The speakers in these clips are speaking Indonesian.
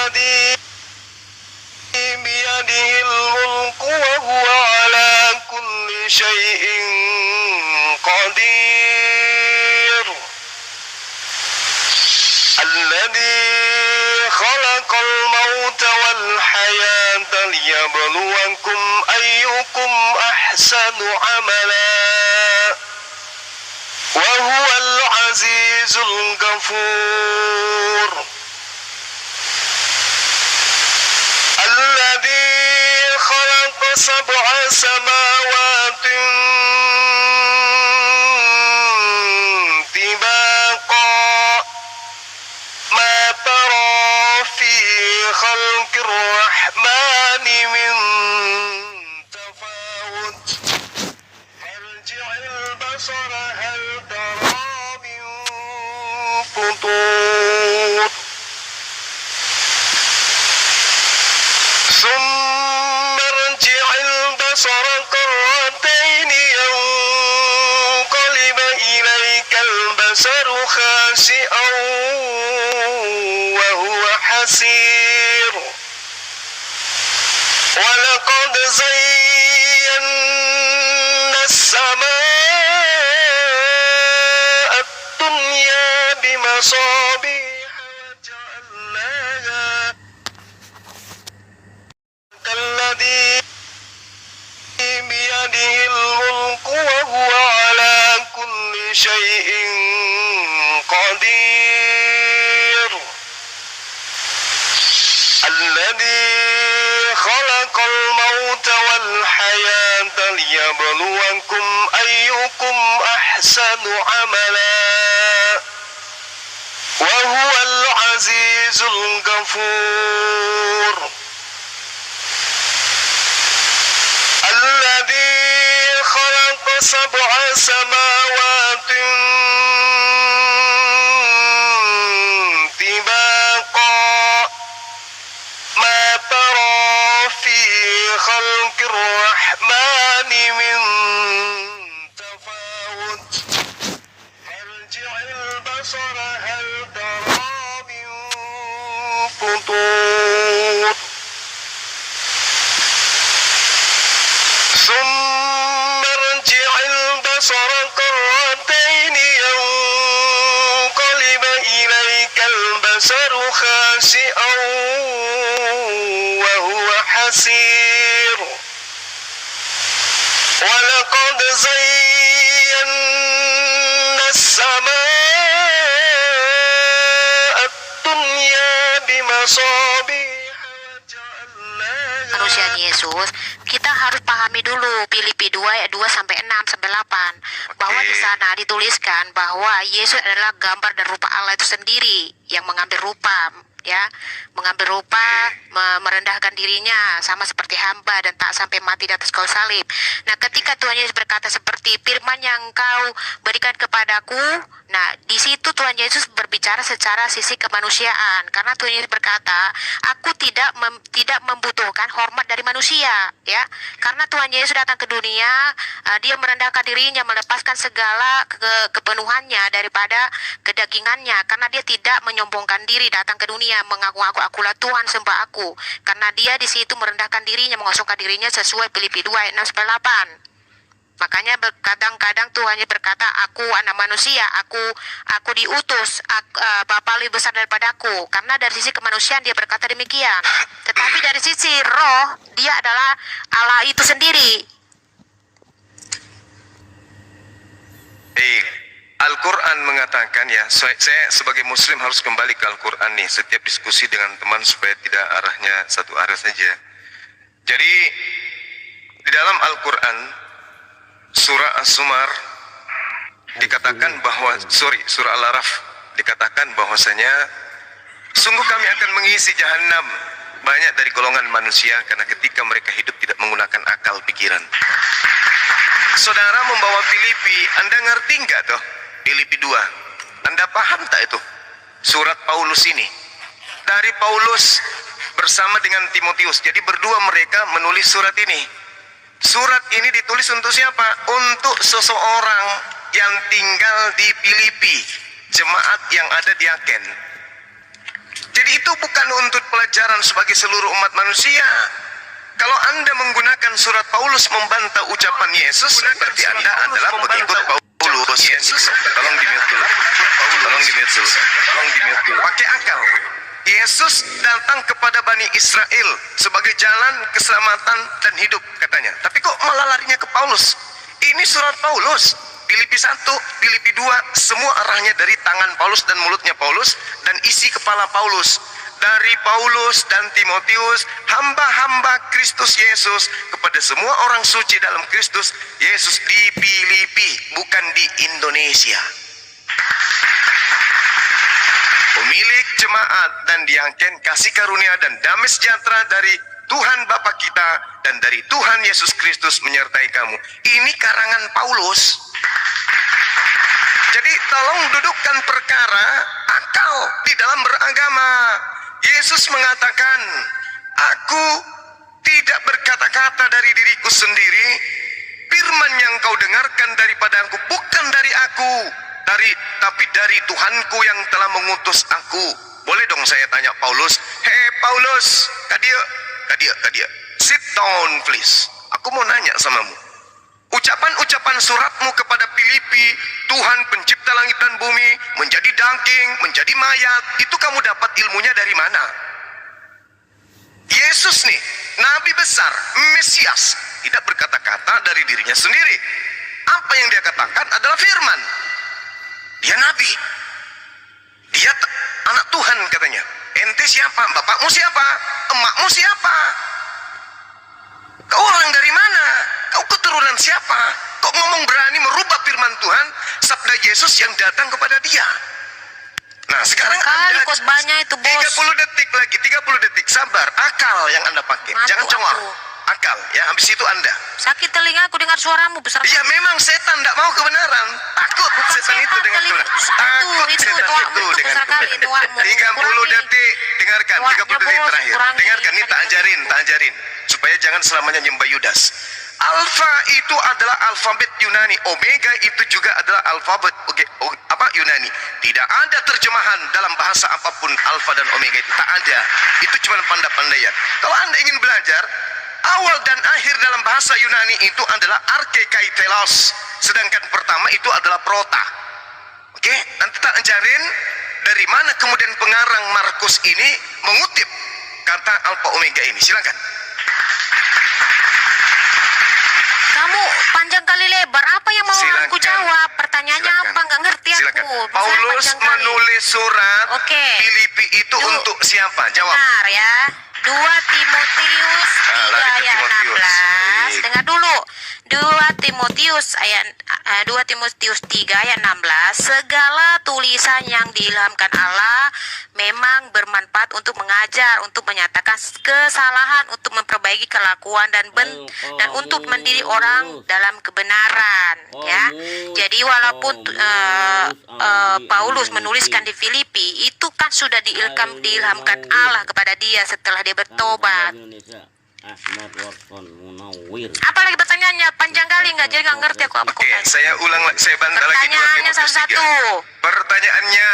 الذي بيده الملك وهو على كل شيء قدير الذي خلق الموت والحياة ليبلوكم أيكم أحسن عملا وهو العزيز الغفور الذي خلق 7 سماوات طباقا ما ترى في خلق الرحمن من تفاوت فارجع البصر هل ترى من فطور ثم ارجع البصر كرتين ينقلب إليك البصر خاسئا وهو حسير ولقد زينا السماء الدنيا بمصابيح وجعلناها الذي بيده الملك وهو على كل شيء قدير الذي خلق الموت والحياة ليبلوكم أيكم أحسن عملا وهو العزيز الغفور الذي خلق 7 سماوات طباقا ما ترى في خلق الرحمن من تفاوت فارجع البصر هل ترى من فطور ثم ارجع البصر كرتين ينقلب إليك البصر خاسئا وهو حسير ولقد زينا السماء الدنيا بمصابيح وجعلناها Manusia Yesus, kita harus pahami dulu Filipi 2 ayat 2 sampai 6 sampai 8 bahwa di sana dituliskan bahwa Yesus adalah gambar dan rupa Allah itu sendiri yang mengambil rupa, ya, mengambil rupa, merendahkan dirinya sama seperti hamba dan tak sampai mati di atas kayu salib. Nah, ketika Tuhan Yesus berkata seperti firman yang Engkau berikan kepadaku, nah di situ Tuhan Yesus berbicara secara sisi kemanusiaan, karena Tuhan Yesus berkata, aku tidak membutuhkan hormat dari manusia, ya, karena Tuhan Yesus datang ke dunia, dia merendahkan dirinya, melepaskan segala kepenuhannya daripada kedagingannya, karena dia tidak menyombongkan diri, datang ke dunia mengaku akulah Tuhan, sembah aku, karena dia di situ merendahkan dirinya, mengosongkan dirinya sesuai Filipi 2 ayat 6 sampai 8. Makanya kadang-kadang Tuhan berkata, aku anak manusia, aku diutus, Bapa lebih besar daripadaku. Karena dari sisi kemanusiaan dia berkata demikian. Tetapi dari sisi roh, dia adalah Allah itu sendiri. Al-Quran mengatakan, ya, saya sebagai muslim harus kembali ke Al-Quran nih, setiap diskusi dengan teman supaya tidak arahnya satu arah saja. Jadi di dalam Al-Quran surah As-Sumar dikatakan bahwa, surah Al-Araf dikatakan bahwasanya sungguh kami akan mengisi jahanam banyak dari golongan manusia karena ketika mereka hidup tidak menggunakan akal pikiran. Saudara membawa Filipi, Anda ngerti nggak toh Filipi 2? Anda paham tak itu surat Paulus ini? Dari Paulus bersama dengan Timotius, jadi berdua mereka menulis surat ini. Surat ini ditulis untuk siapa? Untuk seseorang yang tinggal di Filipi, jemaat yang ada di Aken. Jadi Jadi itu bukan untuk pelajaran sebagai seluruh umat manusia. Kalau Anda menggunakan surat Paulus membantah ucapan Yesus, berarti Anda adalah pengikut Paulus. Yesus, tolong di-mute dulu. Tolong di-mute dulu. Tolong di-mute dulu. Pakai akal. Yesus datang kepada Bani Israel sebagai jalan keselamatan dan hidup katanya. Tapi kok malah larinya ke Paulus? Ini surat Paulus. Filipi 1, Filipi 2, semua arahnya dari tangan Paulus dan mulutnya Paulus dan isi kepala Paulus. Dari Paulus dan Timotius, hamba-hamba Kristus Yesus kepada semua orang suci dalam Kristus Yesus di Filipi, bukan di Indonesia. Pemilik jemaat dan diangken kasih karunia dan damai sejahtera dari Tuhan Bapa kita dan dari Tuhan Yesus Kristus menyertai kamu. Ini karangan Paulus. Jadi tolong dudukkan perkara akal di dalam beragama. Yesus mengatakan, aku tidak berkata-kata dari diriku sendiri. Firman yang kau dengarkan daripada aku bukan dari aku, tapi dari Tuhanku yang telah mengutus aku. Boleh dong saya tanya Paulus, "Hei Paulus, kadia, sit down please. Aku mau nanya samamu. Ucapan-ucapan suratmu kepada Filipi, Tuhan pencipta langit dan bumi, menjadi daging, menjadi mayat, itu kamu dapat ilmunya dari mana?" Yesus nih, Nabi besar, Mesias, tidak berkata-kata dari dirinya sendiri. Apa yang dia katakan adalah firman. Dia Nabi. Dia anak Tuhan katanya. Ente siapa? Bapakmu siapa? Emakmu siapa? Kau orang dari mana? Kau keturunan siapa? Kok ngomong berani merubah firman Tuhan, sabda Yesus yang datang kepada dia? Nah sekarang Kali Anda khotbahnya itu, bos. 30 detik lagi, 30 detik, sabar. Akal yang Anda pakai, Ngantuk jangan congor. aku. Akal, ya habis itu Anda. Sakit telingaku dengar suaramu besar. Ya memang setan tidak mau kebenaran. Takut Bukan setan itu dengan telinga. kebenaran. Takut Itu setan tuakmu, itu itu dengan besar kali, kebenaran. tuakmu. 30 Kurangi. detik, dengarkan. 30 Tuaknya, detik bos, terakhir. kurangi. Dengarkan, ini tak ajarin. Supaya jangan selamanya nyembah Yudas. Alfa itu adalah alfabet Yunani. Omega itu juga adalah alfabet Yunani. Tidak ada terjemahan dalam bahasa apapun alfa dan omega itu. Tak ada. Itu cuma pandai-pandaian. Kalau Anda ingin belajar, awal dan akhir dalam bahasa Yunani itu adalah arke kai telos. Sedangkan pertama itu adalah prota. Oke? Nanti tak ajarin dari mana kemudian pengarang Markus ini mengutip kata alfa omega ini. Silakan. Kamu panjang kali lebar. Apa yang mau Silakan. aku jawab? Pertanyaannya Silakan. apa? Nggak ngerti Silakan. aku. Saya Paulus panjang kali. menulis surat Oke. Filipi itu Duh. untuk siapa? Jawab. Benar ya. 2 Timotius 3 lari ke ayat Timotius. 16. Baik. Dengar dulu. 2 Timotius 3 ayat 16. Segala tulisan yang diilhamkan Allah memang bermanfaat untuk mengajar, untuk menyatakan kesalahan, untuk memperbaiki kelakuan dan untuk mendiri orang dalam kebenaran, ya. Jadi walaupun Paulus menuliskan di Filipi, itu kan sudah diilhamkan Allah kepada dia setelah dia bertobat. Apalagi pertanyaannya panjang kali nggak, jadi nggak ngerti aku apa Oke, kok. saya ulang, saya bantah lagi 2 Pertanyaannya Timotius 3. satu-satu. Pertanyaannya,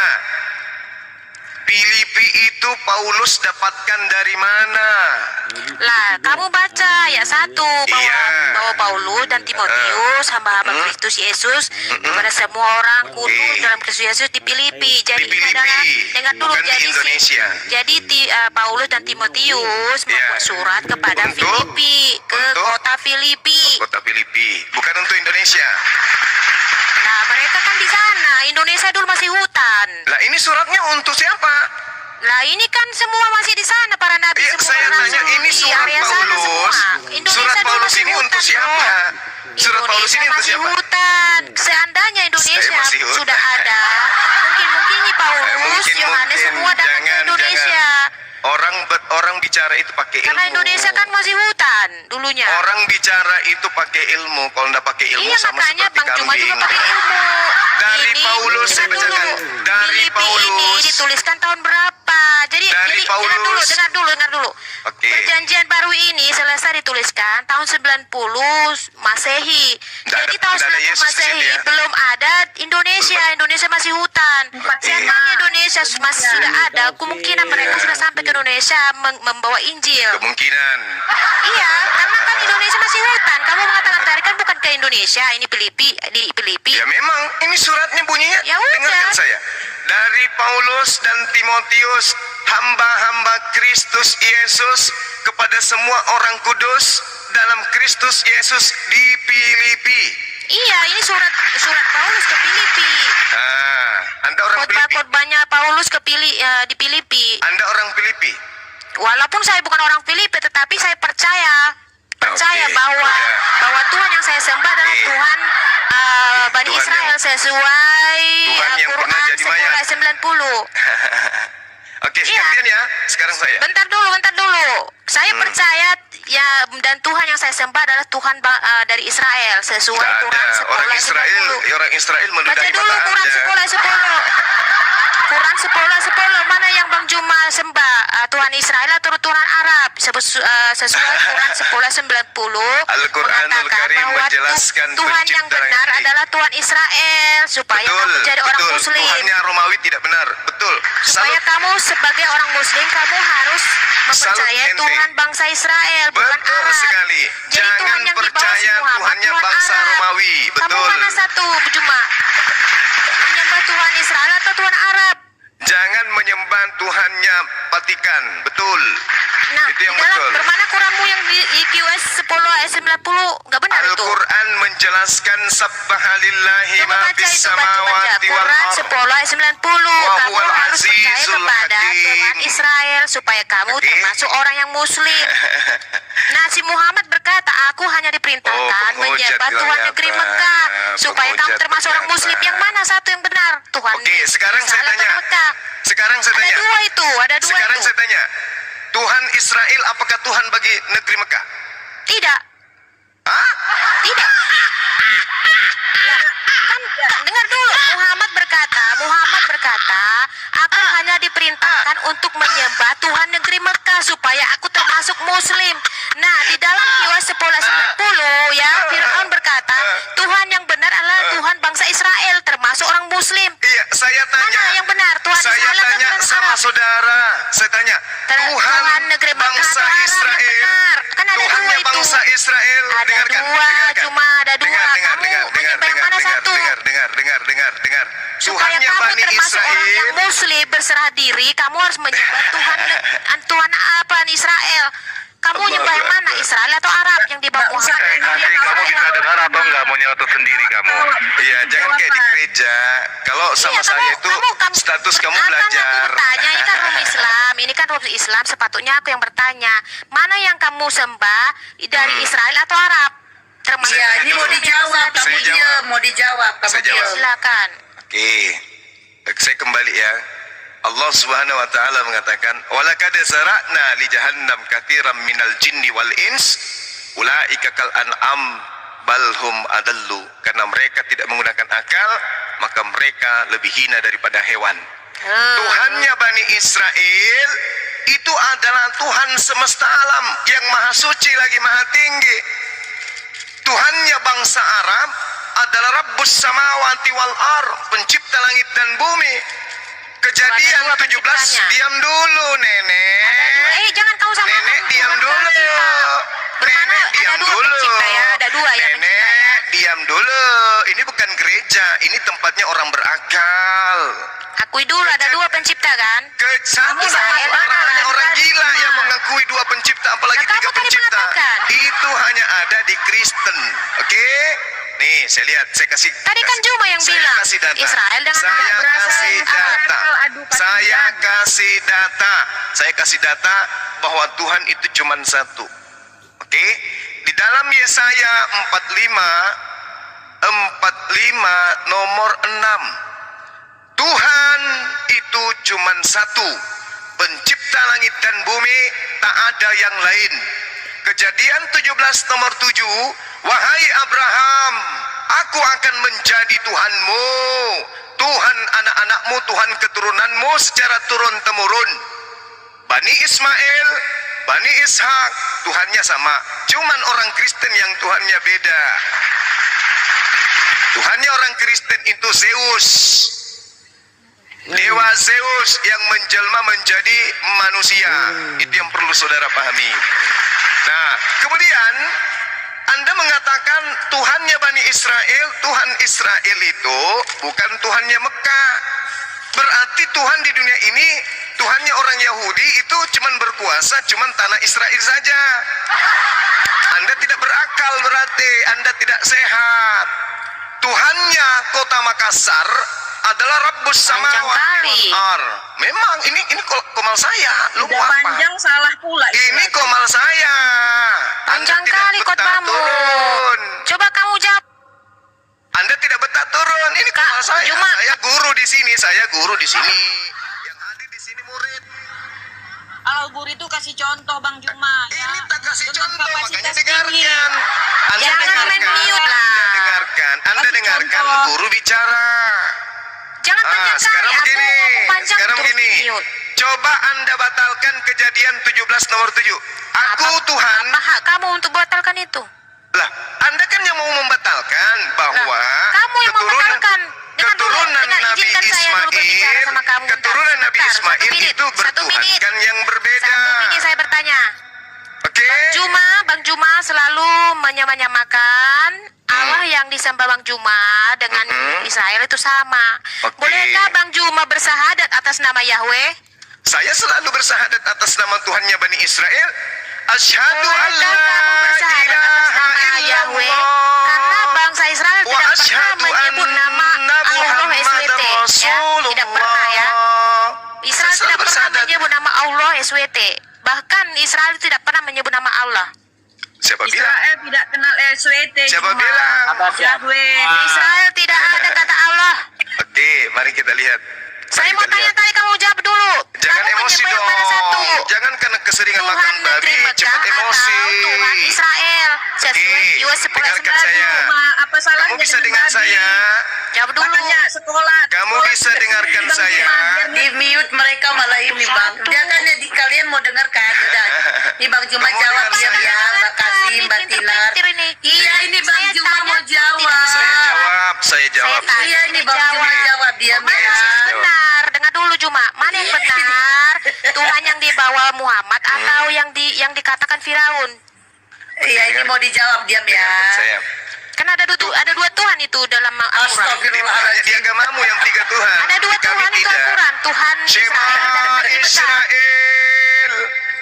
Filipi itu Paulus dapatkan dari mana? Lah, kamu baca ya 1 bahwa, Iya. bahwa Paulus dan Timotius hamba-hamba Kristus Yesus kepada semua orang kudus dalam Kristus Yesus di Filipi. Jadi Di Filipi, adalah dengar dulu, bukan di jadi Indonesia. Paulus dan Timotius membuat surat kepada Untuk? Filipi, ke Untuk? kota Filipi. Kota Filipi, bukan untuk Indonesia. Nah, mereka kan di sana. Indonesia dulu masih hutan. Lah ini suratnya untuk siapa? Lah ini kan semua masih di sana, para nabi Iya, semua. saya para tanya rasul ini di surat area sana Paulus. semua. Indonesia Surat dulu Paulus masih ini untuk hutan, siapa? bro. Surat Paulus ini untuk masih siapa? hutan. Seandainya Indonesia Saya masih hutan. sudah ada, mungkin ini Paulus, Yohanes semua datang ke Indonesia. Orang bicara itu pakai ilmu. Karena Indonesia kan masih hutan dulunya. Orang bicara itu pakai ilmu. Kalau nggak pakai ilmu Iya, sama makanya seperti Bang Cuma juga kambing. pakai ilmu. Dari Ini, Paulus, saya dengar dulu. bacakan. Dari Filipi ini Paulus. dituliskan tahun berapa? Jadi dari dengar dulu, Paulus. dengar dulu. Oke. Perjanjian baru ini selesai dituliskan tahun 90 Masehi. Jadi tahun tidak ada 90 Yesus di situ Masehi ya? belum ada Indonesia. Indonesia masih hutan. Seandainya Indonesia masih sudah ada, kemungkinan mereka sudah sampai ke Indonesia membawa Injil. Kemungkinan. Iya, karena kan Indonesia masih hutan. Kamu mengatakan tadi kan bukan ke Indonesia, ini di Filipi. Ya memang ini suratnya bunyinya. Ya udah. Dengarkan saya. Dari Paulus dan Timotius, hamba-hamba Kristus Yesus, kepada semua orang kudus dalam Kristus Yesus di Filipi. Iya, ini surat Paulus ke Filipi. Anda orang Filipi. Khotbah-khotbahnya Paulus di Filipi. Anda orang Filipi. Walaupun saya bukan orang Filipi, tetapi saya percaya Oke, bahwa udah. Tuhan yang saya sembah adalah Oke. Tuhan Bani Tuhan Israel sesuai Tuhan yang pernah Quran jadi mayat. 10 ayat 90. Oke, Iya. sekarang ya. Sekarang saya. Bentar dulu. Saya percaya ya, dan Tuhan yang saya sembah adalah Tuhan dari Israel sesuai Nggak Quran ada. 10 Orang ayat Israel, 90. orang Israel Baca meludahi dulu mata Quran Anda. 10 ayat 10. Quran 10 ayat 10. Mana yang Bang Juma sembah? Tuhan Israel atau Tuhan Arab? Sesuai Quran 10 ayat 90. Al-Quranul mengatakan Karim bahwa menjelaskan Tuhan yang pencipta benar langit. adalah Tuhan Israel supaya kamu jadi orang Muslim. Tuhannya Romawi tidak benar. Betul. Supaya kamu sebagai orang Muslim kamu harus mempercayai ente. Tuhan bangsa Israel bukan Betul Arab. sekali. Jadi Jangan Tuhan yang dibawa percaya si Muhammad, Tuhannya Tuhan bangsa Arab. Romawi. Kamu Betul. mana satu, Juma? Menyembah Tuhan Israel atau Tuhan Arab? Jangan menyembah Tuhannya Vatikan. Betul. Nah, Itu yang di dalam betul. bermana Quranmu yang di QS 10 ayat 90 nggak benar itu? Al-Quran menjelaskan Sabbahalillahi Coba ma baca fis itu, baca. samawati wal Quran ard. 10 ayat 90. Wa Kamu huwal harus percaya azizul kepada hakim. Tuhan Israel supaya kamu Oke. termasuk orang yang Muslim. Nah, si Muhammad berkata, aku hanya diperintahkan penghujat menyembah bilang Tuhan apa? negeri Mekah supaya kamu Penghujat termasuk orang ternyata. Muslim. Yang mana satu yang benar? Tuhan Oke, sekarang saya Israel atau tanya. Mekah? Sekarang saya Ada tanya. dua itu. Sekarang saya tanya. Tuhan Israel apakah Tuhan bagi negeri Mekah? Tidak. Hah? Tidak. Lah, kan dengar dulu. Muhammad berkata, aku hanya diperintahkan untuk menyembah Tuhan negeri Mekah supaya aku termasuk Muslim. Nah, di dalam Kiwas 10 ayat 90 ya, Fir'aun berkata, Tuhan yang benar adalah Tuhan bangsa Israel termasuk orang Muslim. Iya, saya tanya. Mana yang benar? Tuhan Saya Israel atau tanya Tuhan sama Arab? saudara. Saya tanya. Tuhan negeri Mekah bangsa atau Arab yang Israel. benar? Kan ada Tuhannya dua itu. bangsa Israel. Ada Dengarkan, dua, dengarkan. cuma ada dua. Dengar, Kamu menyembah yang mana satu? Dengar. Supaya Tuhannya kamu Bani termasuk orang yang Israel. Muslim berserah diri, kamu harus menyembah Tuhan apa Israel. Kamu Allah nyembah yang mana? Akbar. Israel atau Arab yang dibawa Muhammad? Kasih, kamu bisa dengar atau enggak mau nyaut sendiri kamu? Iya, jangan kayak di gereja. Kalau sama Iya, saya itu status kamu belajar. Aku bertanya, ini kan rum Islam, sepatutnya aku yang bertanya. Mana yang kamu sembah dari Israel atau Arab? Termasuk Iya, Ya, ini mau dijawab, Saya kamu jawab. diam, mau dijawab, kamu Saya jawab. diam. Silakan. Oke, saya kembali ya. Allah Subhanahu wa taala mengatakan, "Walaqad zara'na li jahannam katsiran minal jinni wal ins, ulaika kal an'am bal hum adallu." Karena mereka tidak menggunakan akal, maka mereka lebih hina daripada hewan. Tuhannya Bani Israel itu adalah Tuhan semesta alam yang maha suci lagi maha tinggi. Tuhannya bangsa Arab adalah Rabbus samawati wal ar, pencipta langit dan bumi. Kejadian Ada dua 17, penciptanya. diam dulu nenek. Jangan kau sama Nenek diam dulu. Nenek diam dua dulu. pencipta ya, ada dua ya pencipta ya. Nenek diam dulu. Ini bukan gereja, ini tempatnya orang berakal. Akui dulu ada dua pencipta kan? Satu Israel hanya orang tadi gila cuma. yang mengakui dua pencipta, apalagi Nah, kamu tiga tadi pencipta. mengatakan. Itu hanya ada di Kristen, oke? Nih, saya lihat, saya kasih. Tadi kan Juma yang saya bilang, kasih data. Israel dengan saya Arab kasih berasal data. adu patungan. Saya kasih data. Saya kasih data bahwa Tuhan itu cuma satu. Oke? Di dalam Yesaya 45 nomor 6. Tuhan itu cuma satu, pencipta langit dan bumi, tak ada yang lain. Kejadian 17 nomor 7, wahai Abraham, aku akan menjadi Tuhanmu, Tuhan anak-anakmu, Tuhan keturunanmu secara turun-temurun. Bani Ismail, Bani Ishak, Tuhannya sama. Cuman orang Kristen yang Tuhannya beda. Tuhannya orang Kristen itu Zeus. Dewa Zeus yang menjelma menjadi manusia. Itu yang perlu saudara pahami. Nah, kemudian Anda mengatakan Tuhannya Bani Israel, Tuhan Israel itu bukan Tuhannya Mekah. Berarti Tuhan di dunia ini, Tuhannya orang Yahudi itu cuman berkuasa, cuman tanah Israel saja. Anda tidak berakal berarti, Anda tidak sehat. Tuhannya kota Makassar adalah Rabbus Samawati wal Ard. Memang ini komal saya. Lu mau Udah apa? panjang salah pula. Ini komal saya. Panjang Anda tidak kali betah khotbahmu. turun. Coba kamu jawab. Anda tidak betah turun. Ini Kak, komal saya. Juma. Saya guru di sini. Saya guru di sini. Yang hadir di sini murid. Kalau guru itu kasih contoh Bang Juma. Ini tak kasih Dengan contoh, makanya kapasitas tinggi. dengarkan. Anda Jangan dengarkan. main mute lah. Anda dengarkan. Anda Kasih dengarkan contoh. guru bicara. Jangan panjang kali. Sekarang Aku begini. ngomong panjang Sekarang terus begini. mute. Coba Anda batalkan Kejadian 17 nomor 7. Aku Tuhan. Apa hak kamu untuk batalkan itu? Lah, Anda kan yang mau membatalkan bahwa Kamu yang membatalkan. Dengar dulu, keturunan dengar, Nabi izinkan saya dulu berbicara Ismail, sama kamu. keturunan Nabi Bentar, Ismail satu menit, itu satu menit. bertuhankan yang berbeda. Satu menit saya bertanya. Oke? Bang Juma selalu menyamakan Allah yang disembah Bang Juma dengan Israel itu sama. Oke. Bolehkah Bang Juma bersahadat atas nama Yahweh? Saya selalu bersahadat atas nama Tuhannya Bani Israel. Asyhadu an Bolehkah la kamu bersahadat atas ilaha nama Yahweh? illallah. Karena bangsa Israel Wa tidak pernah asyhadu menyebut nama anna Allah SWT. Muhammadar Ya, tidak pernah ya. Israel Saya tidak pernah bersahadat. menyebut nama Allah SWT. Bahkan Israel tidak pernah menyebut nama Allah. Siapa bilang? Israel tidak kenal SWT. Siapa Juma. bilang? Yahweh. Israel tidak ada kata Allah. Oke, mari kita lihat. Saya Mari mau kita tanya lihat. tadi, kamu jawab dulu. Jangan Kamu emosi menyebut dong. yang mana satu? Jangan karena keseringan Tuhan makan babi negeri Mekah cepat emosi. atau Tuhan Israel sesuai Oke, Yosef dengarkan 11:9. saya. Juma, apa salahnya Kamu bisa dengan dengar babi? saya. Jawab dulu. Makanya sekolah. Kamu sekolah bisa tidak dengarkan tinggi, Bang saya. Juma. Biar Di mute mereka malah ini bang. Dia kan di kalian mau dengarkan udah. Ini Bang Juma Kamu jawab dengar diam saya. ya, Mbak Kasim, Mbak Tinar. Iya ini Bang Saya Juma tanya, mau jawab. Saya jawab. tanya, Iya ini Bang Juma jawab. jawab diam Mana ya. yang jawab. benar? Dengar dulu Juma. Mana yang benar? Tuhan yang dibawa Muhammad atau yang dikatakan Firaun? Iya ini mau dijawab diam ya. Dengarkan saya. Kan ada dua Tuhan itu dalam Al-Quran. Jadi makanya di Astagfirullahaladzim. agamamu yang 3 Tuhan. Ada dua Di kami Tuhan itu tidak. Al-Quran. Tuhan Shema Israel dan negeri Mekah. Israel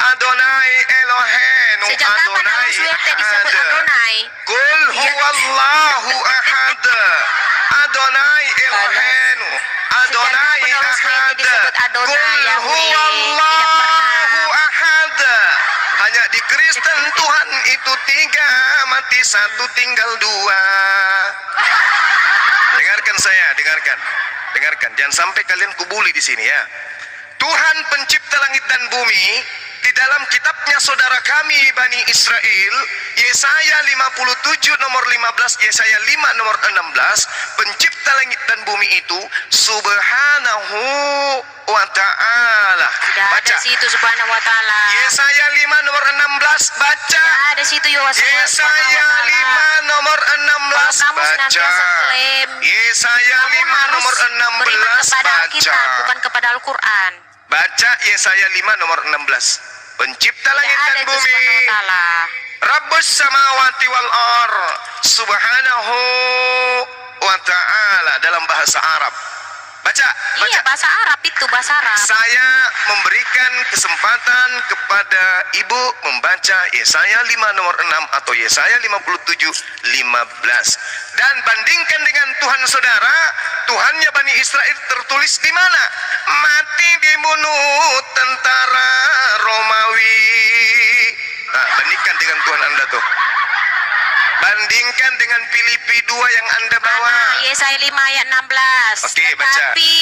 Adonai Elohenu Sejak kapan Adonai Allah SWT disebut Ahad. Adonai? Kul huwallahu ahad Adonai Elohenu Adonai Sejak kapan Allah SWT Ahad disebut Adonai, Kul Yahweh? huwallahu ahad. Hanya di Kristen Tuhan itu 3, mati 1 tinggal 2. Dengarkan saya, dengarkan. Jangan sampai kalian kubuli di sini ya. Tuhan pencipta langit dan bumi di dalam kitabnya saudara kami Bani Israel, Yesaya 57 nomor 15, Yesaya 5 nomor 16, pencipta langit dan bumi itu subhanahu wa ta'ala. Tidak ada situ subhanahu wa ta'ala. Yesaya 5 nomor 16 baca. Tidak ada situ Yesaya 5 nomor 16 Kalau kamu baca. senantiasa klaim, Yesaya kamu 5 harus nomor beriman 16 kepada baca. Alkitab, bukan kepada Al-Quran. Baca Yesaya 5 nomor 16. Pencipta langit Tidak ada dan itu bumi. subhanahu wa ta'ala. Rabbus samawati wal ar. Subhanahu wa ta'ala dalam bahasa Arab. Baca. Iya, bahasa Arab itu, bahasa Arab. Saya memberikan kesempatan kepada ibu membaca Yesaya 5 nomor 6 atau Yesaya 57:15 dan bandingkan dengan Tuhan saudara. Tuhannya Bani Israel tertulis di mana? Mati dibunuh tentara Romawi. Nah, bandingkan dengan Tuhan Anda tuh. Bandingkan dengan Filipi 2 yang Anda bawa. Mana Yesaya 5 ayat 16. Oke, baca. Tetapi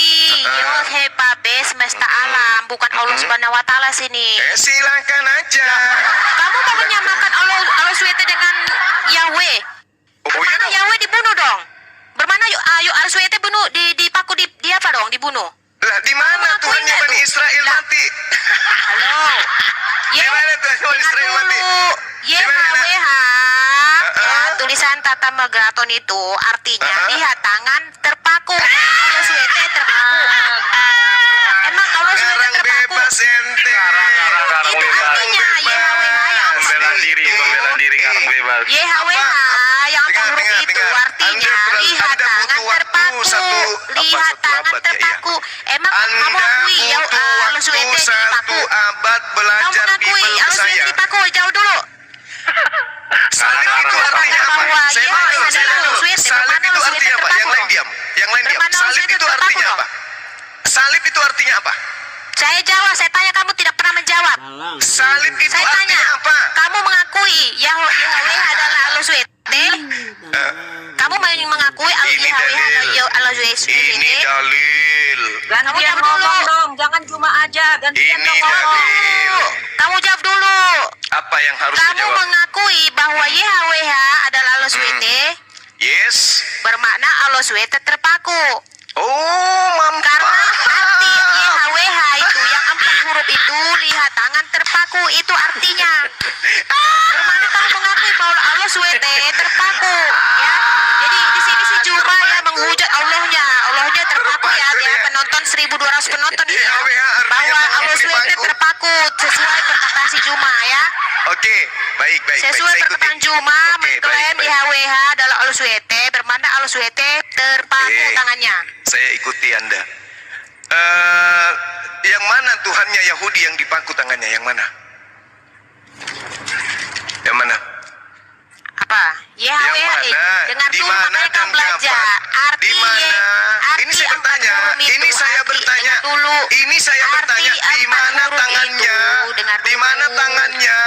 Yehova semesta alam, bukan Allah Subhanahu wa taala sini. Silakan aja. Kamu mau menyamakan Allah SWT dengan Yahweh? Oh, Mana iya. Yahweh dibunuh dong? Bermana Allah SWT bunuh dipaku di apa dong dibunuh? Lah di mana Kamu Tuhannya ngakuin Bani nggak tuh? Israel Lah. mati? Halo. Di mana Tuhannya Bani Dengar Israel mati? dulu. Di mana? YHWH. Ya, tulisan Tata Megraton itu artinya lihat tangan terpaku. Kalau suete terpaku. Emang kalau suete Garang terpaku. bebas ente. Garang Itu bebas. artinya YHWH yang Pembelaan diri garang bebas. YHWH yang Dengar, huruf dengar, itu dengar. artinya Anda lihat butuh tangan waktu terpaku. Lihat satu tangan abad, ya, terpaku. Emang kamu Anda akui ya butuh kalau waktu suete satu dipaku. abad Kamu belajar mengakui Bible ke kalau suete saya. dipaku jauh dulu. Salib itu artinya apa? Bahwa Saya ya, mau ada saya lalu dulu. suete, Salib bermana itu lalu artinya suete apa? Yang terpaku lain dong. diam. Yang lain diam. Bermana lalu Salib suete itu terpaku artinya dong. apa? Salib itu artinya apa? Saya jawab, saya tanya kamu tidak pernah menjawab. Salib itu Saya tanya, artinya apa? kamu mengakui Yahweh adalah Allah suete? Kamu mengakui Ini dalil. Allah suete? Ini dalil. Kamu Gantian jawab dulu. ngomong dong, jangan cuma aja, gantian Ini ngomong. dalil. Kamu jawab dulu. Apa yang harus Kamu dijawab? mengakui bahwa YHWH adalah Allah suete? Yes. Bermakna Allah suete terpaku. Oh, mantap. Karena arti YHWH itu yang 4 huruf itu lihat tangan terpaku itu artinya. Bermakna kamu mengakui bahwa Allah suete terpaku, ya. Jadi di sini si Juma ya menghujat Allahnya terpaku ya, penonton 1.200 penonton ini ya, bahwa Allah suete terpaku sesuai perkataan si Juma ya. Oke, baik. Sesuai Saya ikuti. perkataan Juma Oke, mengklaim baik. YHWH adalah Allah suete, bermakna Allah suete terpaku Oke. tangannya. Saya ikuti Anda. Yang mana Tuhannya Yahudi yang dipaku tangannya? Yang mana? Yang mana? Apa? Yang mana? Dengar Di dulu mana makanya dan kamu belajar kapan? arti Di mana? arti Ini saya 4 bertanya. huruf itu, Ini saya arti, bertanya. dengar dulu. Ini saya Arti bertanya. Di 4 mana huruf tangannya? itu, dengar Di mana dulu. tangannya?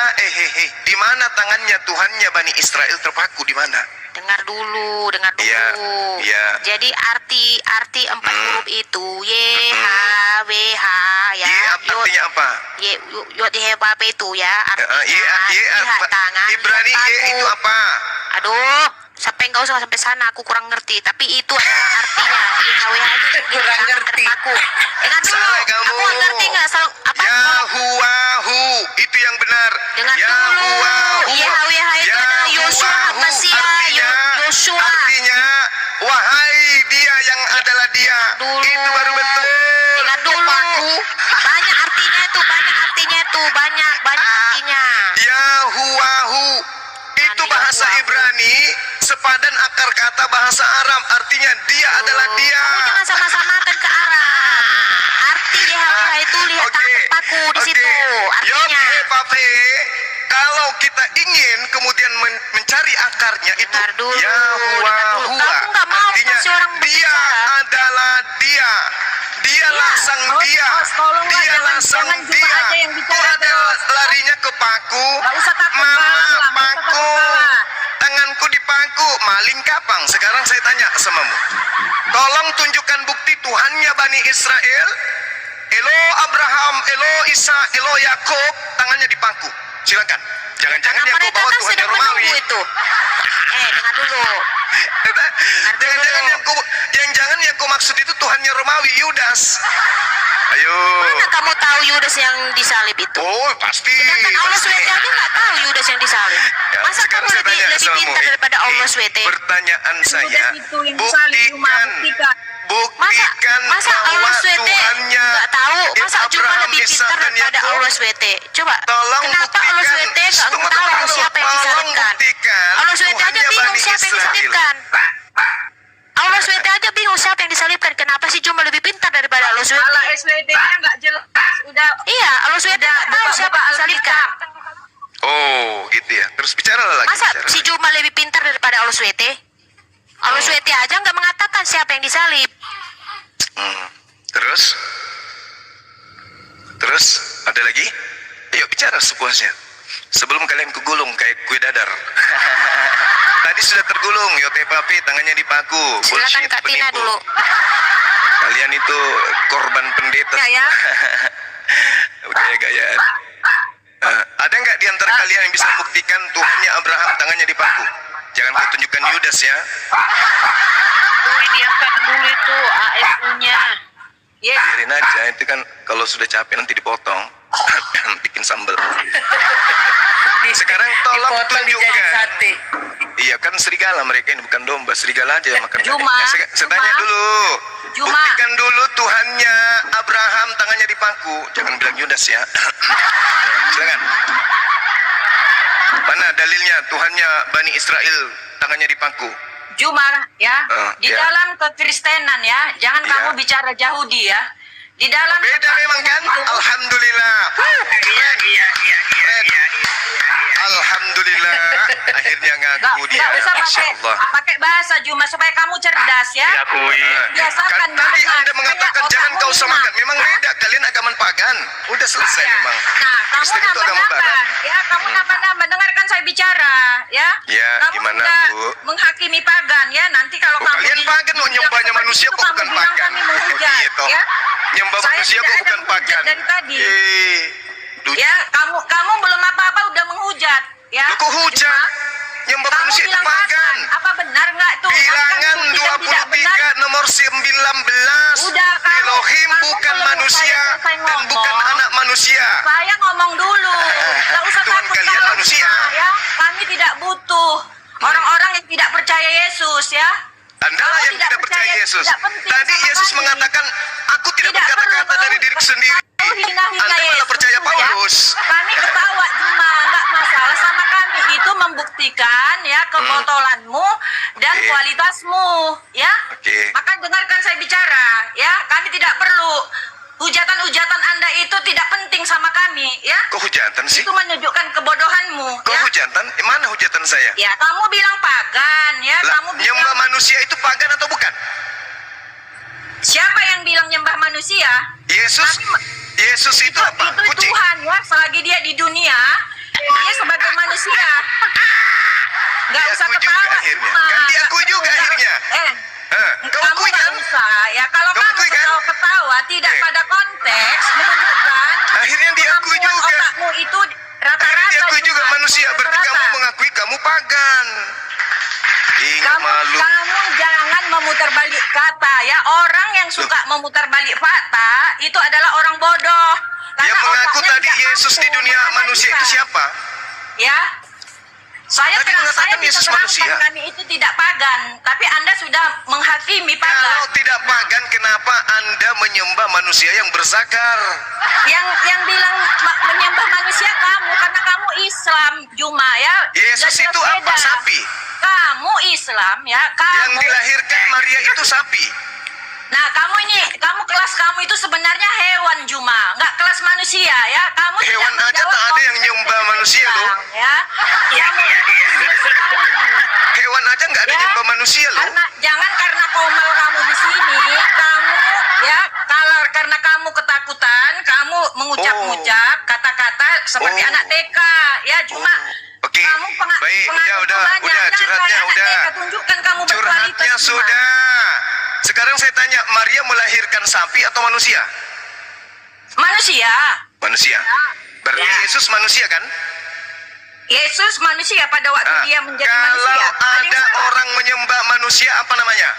Di mana tangannya Tuhannya Bani Israel terpaku? Di mana? Dengar dulu. Iya, iya. Jadi arti 4 huruf itu YHWH ya. Artinya apa? Yod YHWH itu ya artinya lihat tangan. Ibrani lihat itu paku. apa? Aduh, sampai nggak usah sampai sana, aku kurang ngerti. Tapi itu adalah artinya. YHWH itu Kurang tangan ngerti. terpaku. Dengar dulu. Salah kamu. Aku ngerti nggak? Apa? Yahuwahu itu yang benar. Dengar dulu. Yahuwahu. YHWH itu adalah Yosua Yahuwahu. Mesia. Yosua. Artinya wahai dia yang adalah dia. Dulu. Itu baru betul. Dengar dulu. Terpaku. Banyak artinya itu, banyak artinya. Yahuwahu itu bahasa Yahuwahu. Ibrani sepadan akar kata bahasa Arab, artinya dia adalah dia. Kamu jangan sama-samakan ke Arab. Arti YHWH itu lihat tangan terpaku di situ. Artinya. Pape, kalau kita ingin kemudian mencari akarnya itu Dengar dulu, Yahuwahu. dengar dulu. Kamu nggak mau Artinya kasih orang dia berbicara. adalah dia. Dialah sang dia. tolonglah, Dialah jangan sang cuma dia. aja yang bicara Kok ada larinya ke paku? Nggak usah takut Mama kalah, nggak usah paku. takut kalah. Tanganku dipaku, maling kapang. Sekarang saya tanya samamu. Tolong tunjukkan bukti Tuhannya Bani Israel. Elo Abraham, Elo Isa, Elo Yakub, tangannya dipaku. Silakan. Jangan-jangan yang kau mereka bawa kan Tuhannya sedang Romawi. menunggu itu. Dengar dulu. Jangan-jangan yang kau maksud itu Tuhannya Romawi, Yudas. Ayo. Mana kamu tahu Yudas yang disalib itu? Oh, pasti. Sedangkan Allah pasti. SWT aja nggak tahu Yudas yang disalib. Ya, Masa sekarang kamu saya lebih tanya samamu, pintar daripada Allah SWT? Pertanyaan saya, Yudas itu yang disalib, cuma buktikan. buktikan Masa bahwa Allah SWT Tuhannya nggak tahu? Masa cuma Abraham, lebih Ishak, pintar dan daripada Yakub. Allah SWT? Coba, Tolong kenapa Allah buktikan. SWT nggak Tunggu, tahu tunggu. siapa yang Tolong disalibkan? buktikan Allah SWT aja Tuhannya bingung Bani siapa yang Israel. disalibkan. Allah SWT aja bingung siapa yang disalibkan. Kenapa sih cuma lebih pintar daripada Allah SWT? Kalau SWT-nya nggak jelas, udah Iya, Allah SWT nggak tahu siapa yang disalibkan. Oh, gitu ya. Terus bicara lagi. Masa bicara si lagi. Juma lebih pintar daripada Allah SWT? Allah SWT aja nggak mengatakan siapa yang disalib. Terus? Terus? Ada lagi? Ayo bicara sepuasnya. Sebelum kalian kegulung kayak kue dadar. Tadi sudah tergulung, Yote Papi tangannya dipaku. Silakan Bullshit, Kak Tina penipu. dulu. Kalian itu korban pendeta. Ya. Gaya-gayaan. Ada nggak di antara kalian yang bisa membuktikan Tuhannya Abraham tangannya dipaku? Jangan kau tunjukkan Yudas ya. diangkat dulu itu ASU-nya. Yes. Biarin aja, itu kan kalau sudah capek nanti dipotong. Bikin sambal. Sekarang tolong Dipotong dijadiin tunjukkan. sate. Iya kan serigala mereka ini, bukan domba. Serigala aja yang makan Juma, daging. Saya Juma. tanya dulu. Juma. Buktikan dulu Tuhannya Abraham tangannya dipaku. Jangan bilang Yudas ya. Silakan. Mana dalilnya Tuhannya Bani Israel tangannya dipaku? Jumar ya, di ya. dalam kekristenan ya, jangan Ya. kamu bicara Yahudi ya. Di dalam Beda memang kan? Alhamdulillah. Keren. Alhamdulillah. Akhirnya ngaku dia. Nggak usah Masya pakai Allah. pakai bahasa Juma supaya kamu cerdas ya. Diakui. Biasakan Kan tadi bahasa, Anda mengatakan supaya jangan otakmu kau samakan. lunak. Memang beda. Kalian agama pagan. Udah selesai Ya. memang. Nah, kamu Kristen itu agama barat. nambah-nambah, ya, kamu nambah-nambah. Dengarkan saya bicara, ya. Ya, kamu gimana, sudah Bu? menghakimi pagan, ya. Nanti kalau Oh, kamu kalian di- pagan mau bilang nyembahnya seperti manusia itu, kok kamu bukan bilang pagan. kami menghujat, Iya toh. ya. Nyembah Saya manusia tidak kok ada bukan menghujat pagan. dari tadi. Duh, Ya, kamu belum apa-apa udah menghujat, ya. Lu kok hujat? Cuma, Nyembah kamu manusia itu bilang pagan. Apa benar nggak tuh? Bilangan Kan tidak 23 benar. nomor 19. Udah, kamu- Elohim kamu bukan belum manusia selesai dan ngomong. bukan anak manusia. Saya ngomong dulu, nggak usah Tuhan takut kalian kalah, manusia. ya. Kami tidak butuh orang-orang yang tidak percaya Yesus, ya. Anda lah Kamu yang tidak percaya Yesus. tidak penting Tadi sama Yesus kami. mengatakan, aku tidak Tidak berkata-kata perlu dari diri sendiri. kamu hina-hina Anda malah Yesus, percaya ya. Paulus. Kami ketawa cuma nggak masalah sama kami, itu membuktikan ya kebotolanmu dan Oke. kualitasmu, ya. Oke. Maka dengarkan saya bicara, ya. Kami tidak perlu hujatan-hujatan Anda itu tidak penting sama kami, ya. Kok hujatan sih? Itu menunjukkan kebodohanmu, Kok ya. hujatan? Mana hujatan saya? Ya, kamu bilang pagan, ya. Lah, Kamu bilang nyembah manusia itu pagan atau bukan? siapa yang bilang nyembah manusia? Yesus Kami- Yesus itu apa? Itu Kucing. Tuhan, ya. Selagi dia di dunia, dia sebagai manusia. Nggak usah Diakui juga ketawa. akhirnya. Cuma. Kan diakui juga Nggak- akhirnya. Kau kamu akui nggak kan? usah, ya. Kalau Kau kamu akui kan? ketawa tidak pada konteks menunjukkan Akhirnya diakui kemampuan juga. otakmu itu Akhirnya rata-rata. diakui juga Cuma. manusia. Berarti kamu Rata-rata. mengakui kamu pagan. Ingat malu. Kamu jangan memutar balik kata ya. Orang yang suka memutar balik fakta itu adalah orang bodoh. Yang Karena mengaku otaknya tadi tidak Yesus mampu di dunia menganalisa. manusia itu siapa? Ya. Saya Tadi mengatakan Yesus terangkan manusia. kami itu tidak pagan, tapi Anda sudah menghakimi pagan. Kalau tidak pagan, kenapa Anda menyembah manusia yang bersakar? Yang bilang menyembah manusia kamu karena kamu Islam Juma ya. Yesus Jelas itu apa? beda. Sapi. Kamu Islam ya. Kamu. Yang dilahirkan Maria itu sapi. Nah, kamu kelas kamu itu sebenarnya hewan Juma, nggak kelas manusia ya. Kamu tidak Hewan aja menjawab tak ada yang konsep nyembah yang manusia, dibilang, loh. Ya. Kamu Hewan aja nggak ada Ya. nyembah manusia loh. jangan karena komal kamu di sini, kamu ya karena kamu ketakutan, kamu mengucap-ngucap kata-kata seperti Oh. anak TK ya. Cuma Oke, kamu baik, pengaruh udah, banyak. Jangan curhatnya kayak anak udah. TK, tunjukkan kamu Curhatnya berkualitas Juma. sudah. Sekarang saya tanya, Maria melahirkan sapi atau manusia? Manusia. Manusia. Berarti Ya. Yesus manusia kan? Yesus manusia pada waktu Ah, dia menjadi kalau manusia. Ada yang ada salah? orang menyembah manusia apa namanya?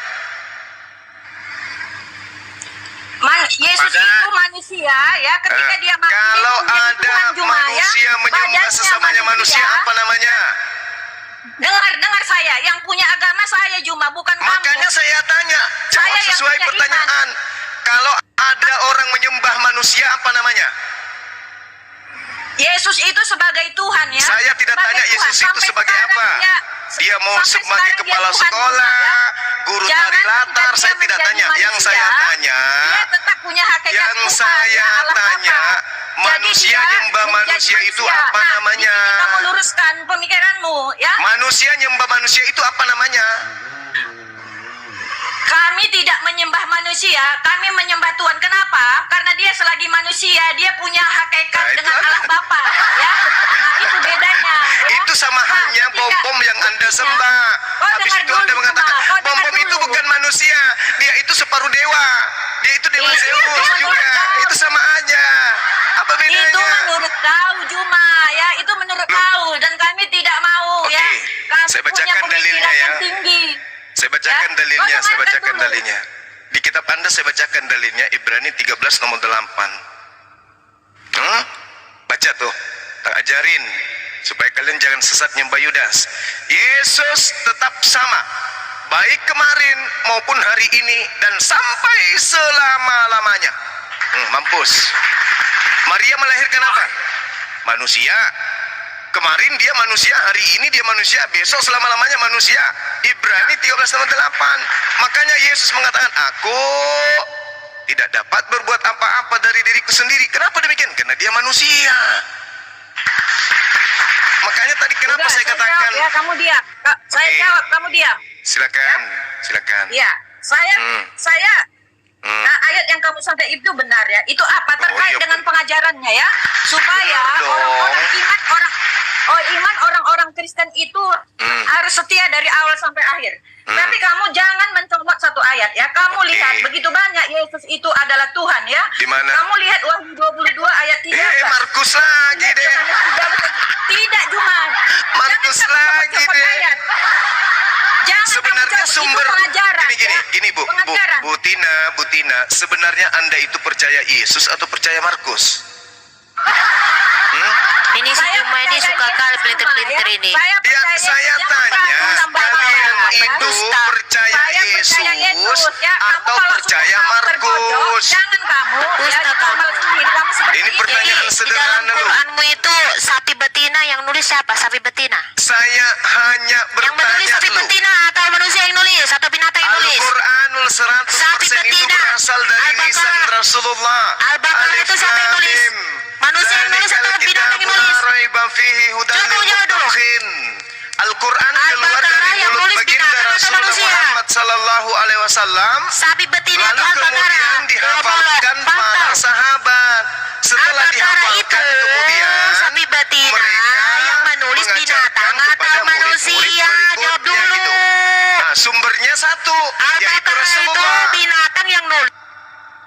Yesus itu manusia ya, ketika dia mati Kalau dia menjadi ada Tuhan Juma, ya. manusia menyembah Badannya sesamanya manusia apa namanya? Dengar saya, yang punya agama saya Juma, bukan Makanya kamu. saya tanya, jawab Saya yang sesuai punya pertanyaan. Kalau ada orang menyembah manusia apa namanya? Yesus itu sebagai Tuhan ya. Saya tidak Sebagai tanya Tuhan. Yesus itu Sampai sebagai sekarang apa. Dia mau sampai sebagai sekarang dia kepala Tuhan sekolah, juga, ya. guru Jangan tari latar, ketika saya dia tidak menjadi tanya. Yang saya manusia, tanya, dia tetap punya hakikat yang Tuhan, saya ya, Allah tanya, Bapa. Jadi manusia dia nyembah menjadi manusia itu manusia. apa Nah, namanya? di sini kamu luruskan pemikiranmu ya. Manusia nyembah manusia itu apa namanya? Kami tidak menyembah manusia, kami menyembah Tuhan. Kenapa? Karena dia selagi manusia, dia punya hakikat Nah, itu dengan ada. Allah Bapa, ya. Nah, itu bedanya. Ya. Itu sama Nah, halnya ketika- bom-bom yang Anda sembah. Kau Habis dengar itu dulu, Anda mengatakan, Juma. Kau dengar bom-bom itu dulu. bukan manusia. Dia itu separuh dewa. Dia itu dewa Itu Zeus menurut juga. kau. Itu sama aja. Apa bedanya? Itu menurut kau Juma ya, itu menurut kau dan kami tidak mau Oke, ya. Kami saya punya bacakan pemikiran dalilnya ya. yang tinggi. Saya bacakan Ya. dalilnya, Oh, saya dengarkan bacakan dulu. dalilnya. Di kitab Anda saya bacakan dalilnya, Ibrani 13 nomor 8. Baca tuh, tak ajarin supaya kalian jangan sesat nyembah Yudas. Yesus tetap sama, baik kemarin maupun hari ini dan sampai selama-lamanya. Mampus. Maria melahirkan apa? Manusia. Kemarin dia manusia, hari ini dia manusia, besok selama-lamanya manusia. Ibrani 13 nomor 8. Makanya Yesus mengatakan, aku tidak dapat berbuat apa-apa dari diriku sendiri. Kenapa demikian? Karena dia manusia. Makanya tadi kenapa Udah, saya katakan, jawab ya, kamu diam. Saya Oke. jawab, kamu diam. silakan, silakan. Ya, saya ayat yang kamu sampai itu benar ya. Itu apa terkait iya, dengan Bu. pengajarannya ya, supaya Benar dong. iman orang-orang Kristen itu harus setia dari awal sampai akhir. Tapi kamu jangan mencomot satu ayat ya. Kamu Oke. lihat begitu banyak Yesus itu adalah Tuhan ya. Di mana? Kamu lihat Wahyu 22 ayat 13. Markus lagi deh. Tidak cuma. Markus Jangan kamu lagi copot deh. ayat. Jangan Sebenarnya kamu copot, sumber itu pengajaran, gini, ya. gini Bu Pengajaran. Tina, sebenarnya Anda itu percaya Yesus atau percaya Markus? Ini si Juma ini suka kali pelintir-pelintir ini. Saya tanya, kalian itu percaya Yesus atau percaya Markus? Jangan kamu ya, Ustaz, kamu sendiri, kamu seperti Ini pertanyaan Di dalam sederhana loh. Quranmu itu sapi betina yang nulis siapa? Sapi betina. Saya hanya Yang menulis bertanya sapi loh. betina atau manusia yang nulis atau binatang yang nulis? Al-Quranul 100% Sapi itu betina. berasal dari Al-Baqarah. lisan Rasulullah. Al-Baqarah itu siapa yang nulis? Alif Lam Mim. Manusia yang nulis atau Dzalikal binatang yang kitabu nulis? la raiba fihi hudan Cukup, lil jawab dulu. muttaqin. Al-Quran keluar Al-Baqarah dari yang mulut nulis baginda binatang atau Rasulullah manusia? Muhammad sallallahu alaihi wasallam. Sapi betina itu Lalu Al-Baqarah. kemudian dihafalkan para Batal. sahabat. Setelah Al-Baqarah itu dihafalkan kemudian sapi betina mereka yang menulis mengajarkan binatang kepada atau murid-murid manusia. berikutnya Jawab dulu. gitu. Nah, sumbernya satu, yaitu Al-Baqarah itu Rasulullah. binatang yang nulis.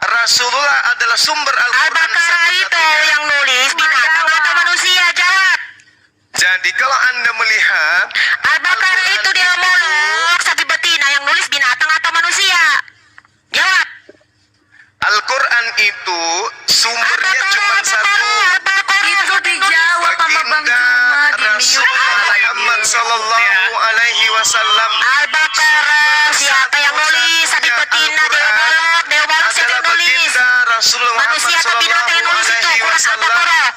Rasulullah adalah sumber Al-Quran Al-Baqarah itu satu-satunya. yang nulis binatang atau manusia. Jawab. Jadi kalau Anda melihat Al-Baqarah itu dia ngomong sapi betina yang nulis binatang atau manusia. Jawab. Al-Quran itu sumbernya cuma satu. Itu dijawab sama Bang Baginda Juma di Rasulullah Muhammad sallallahu alaihi wasallam. Al-Baqarah siapa yang nulis sapi betina dia ngomong siapa Adalah yang nulis baginda Rasulullah Muhammad manusia atau binatang yang sallallahu nulis itu alaihi Quran wasallam. Al-Baqarah.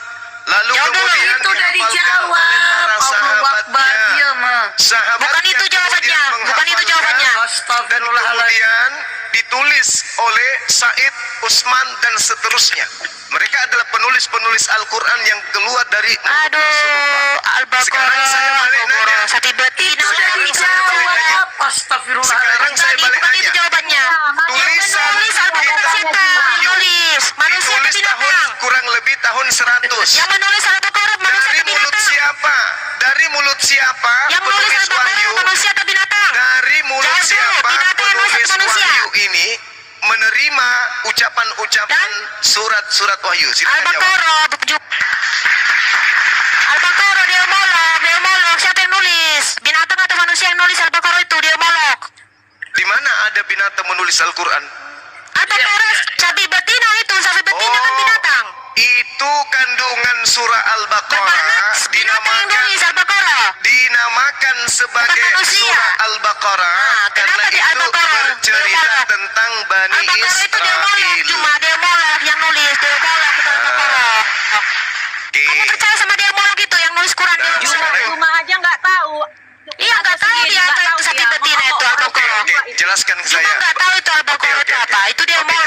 Lalu Jawab dulu. kemudian Itu udah dihafalkan dijawab. oleh para Allahu Akbar, sahabatnya. dia mah. Sahabatnya Bukan itu jawabannya, kemudian bukan itu menghafalkan jawabannya. dan Astagfirullahaladzim. kemudian ditulis oleh Said, Utsman dan seterusnya. Mereka adalah penulis-penulis Al-Quran yang keluar dari mulut Aduh, Rasulullah. Sekarang saya Al-Baqarah balik nanya. sapi betina Itu udah Sekarang saya balik nanya. dijawab. Astagfirullahaladzim. Sekarang saya Tadi balik bukan itu nanya. jawabannya. Yang Tulisan menulis Al-Baqarah siapa? Yang nulis manusia atau ditulis tahun binatang? kurang lebih tahun 100. Yang menulis Al-Baqarah manusia Dari atau mulut binatang? siapa? Dari mulut siapa? Yang menulis Penulis Al-Baqarah wahyu. manusia atau binatang? Dari mulut Jawab dulu, siapa? binatang yang nulis Penulis atau manusia? wahyu ini menerima ucapan-ucapan Dan? surat-surat wahyu. Silakan jawab. Al-Baqarah Al-Baqarah dia omolog siapa yang nulis binatang atau manusia yang nulis Al-Baqarah itu dia omolog Di mana ada binatang menulis Al-Quran? Al-Baqarah sapi betina kan binatang Itu kandungan surah Al-Baqarah binatang yang nulis Al-Baqarah dinamakan sebagai Bukan manusia. surah Al-Baqarah Nah, karena kenapa di itu Al-Baqarah? bercerita Dia omolog. tentang Bani Al-Baqarah itu dia omolog Israel. cuma dia omolog yang nulis dia omolog itu Al-Baqarah Oke. kamu percaya sama dia omolog itu yang nulis Quran dia Nah, omolog sekarang- Cuma aja nggak tahu. Iya, nggak tahu dia apa itu sapi betina itu Al-Baqarah. Oke, jelaskan ke Cuma saya. nggak tahu itu Al-Baqarah itu apa itu dia Oke, omolog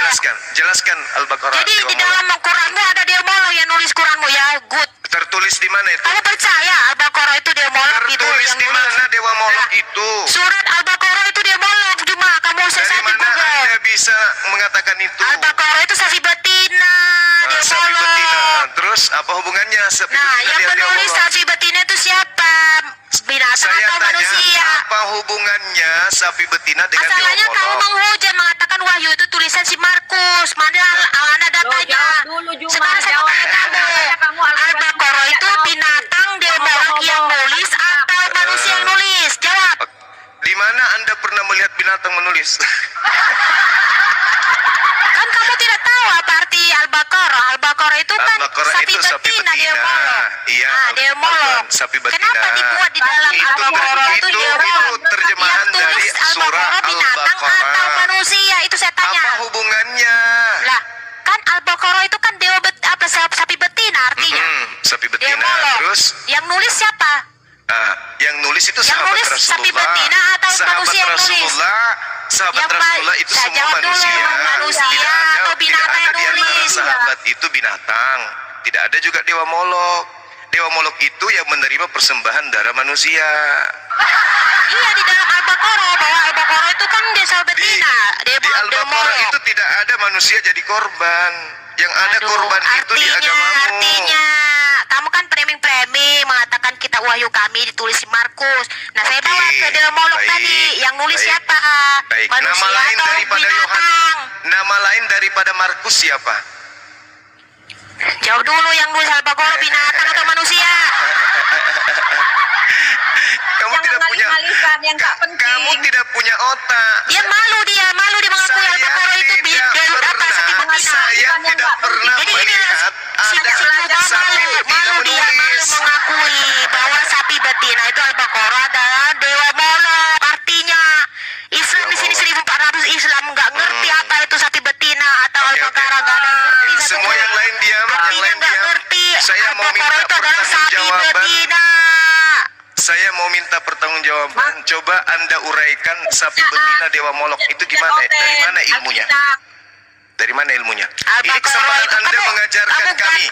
jelaskan Al-Baqarah. jadi Dewa di Molok. dalam Quranmu ada dia omolog yang nulis Quranmu ya good. Tertulis di mana itu? Kamu percaya Al-Baqarah itu dia molok itu Tertulis yang di nulis? mana Dewa Molok Nah, itu? Surat Al-Baqarah itu dia molok cuma kamu Dari search di mana Google. Anda bisa mengatakan itu? Al-Baqarah itu sapi betina, dia Sapi molok. betina. Terus apa hubungannya sapi Nah, betina yang dia menulis molok? sapi betina itu siapa? Binatang Saya atau tanya, manusia? apa hubungannya sapi betina dengan Dewa Masalahnya kamu Molok? menghujat mengatakan wahyu itu tulisan si Markus. Mana ada datanya? jawab dulu, Juma. Sekarang saya mau Jawab. tanya Saya kamu. kamu Al-Baqarah itu Al-Baqarah binatang dia molok yang nulis atau manusia yang nulis? Jawab. Di mana Anda pernah melihat binatang menulis? Al-Baqarah itu kan Al-Baqarah sapi itu sapi betina, dia betina. molok. Iya, Nah, dia Al-Quran molok. sapi betina. Kenapa dibuat di dalam Itu Al-Baqarah itu itu dia molok? terjemahan Yang tulis dari surah Al-Baqarah binatang Al-Baqarah. atau manusia? Itu saya tanya. Apa hubungannya? Lah, kan Al-Baqarah itu kan sapi betina artinya. Sapi Dia betina. molok. Terus Yang nulis siapa? yang nulis itu Yang sahabat nulis Rasulullah. sapi betina atau sahabat manusia yang nulis? Rasulullah, sahabat Rasulullah itu saya semua jawab dulu, manusia. manusia Tidak ada, atau binatang tidak ada yang di antara nulis? sahabat itu binatang. Tidak ada juga dewa Molok. Dewa Molok itu yang menerima persembahan darah manusia. Iya, di dalam Al-Baqarah, bahwa Al-Baqarah itu kan desa betina. Di Al-Baqarah itu tidak ada manusia jadi korban. Yang ada Aduh, korban itu di agamamu. Artinya, kamu kan framing mengatakan kitab wahyu kami ditulis di Markus. Nah, saya bawa ke Dewa Molok baik, tadi. Yang nulis baik. siapa? Baik, Manusia nama lain atau daripada binatang? Nama lain daripada Markus siapa? Jawab dulu, yang nulis Al-Baqarah binatang atau manusia? Kamu Jangan tidak punya ngalih-ngalihkan yang tak penting. Kamu tidak punya otak. Dia malu mengakui Al-Baqarah itu sapi betina. Saya tidak pernah Jadi ini melihat ada sapi betina malu dia menulis. mengakui bahwa sapi betina itu Al-Baqarah adalah dewa Molok. Artinya Islam di sini 1400 Islam nggak ngerti apa itu sapi betina atau Oke, oke. Al-Baqarah, nggak ada yang ngerti. satu Semua yang lain diam, yang Artinya lain nggak diam. ngerti. Saya mau minta Al-Baqarah itu adalah sapi pertanggungjawaban. betina. Saya mau minta pertanggungjawaban. Coba Anda uraikan sapi betina dewa Molok itu gimana? Dari mana ilmunya? Dari mana ilmunya? Ini Al-Baqarah kesempatan itu Anda mengajarkan kami.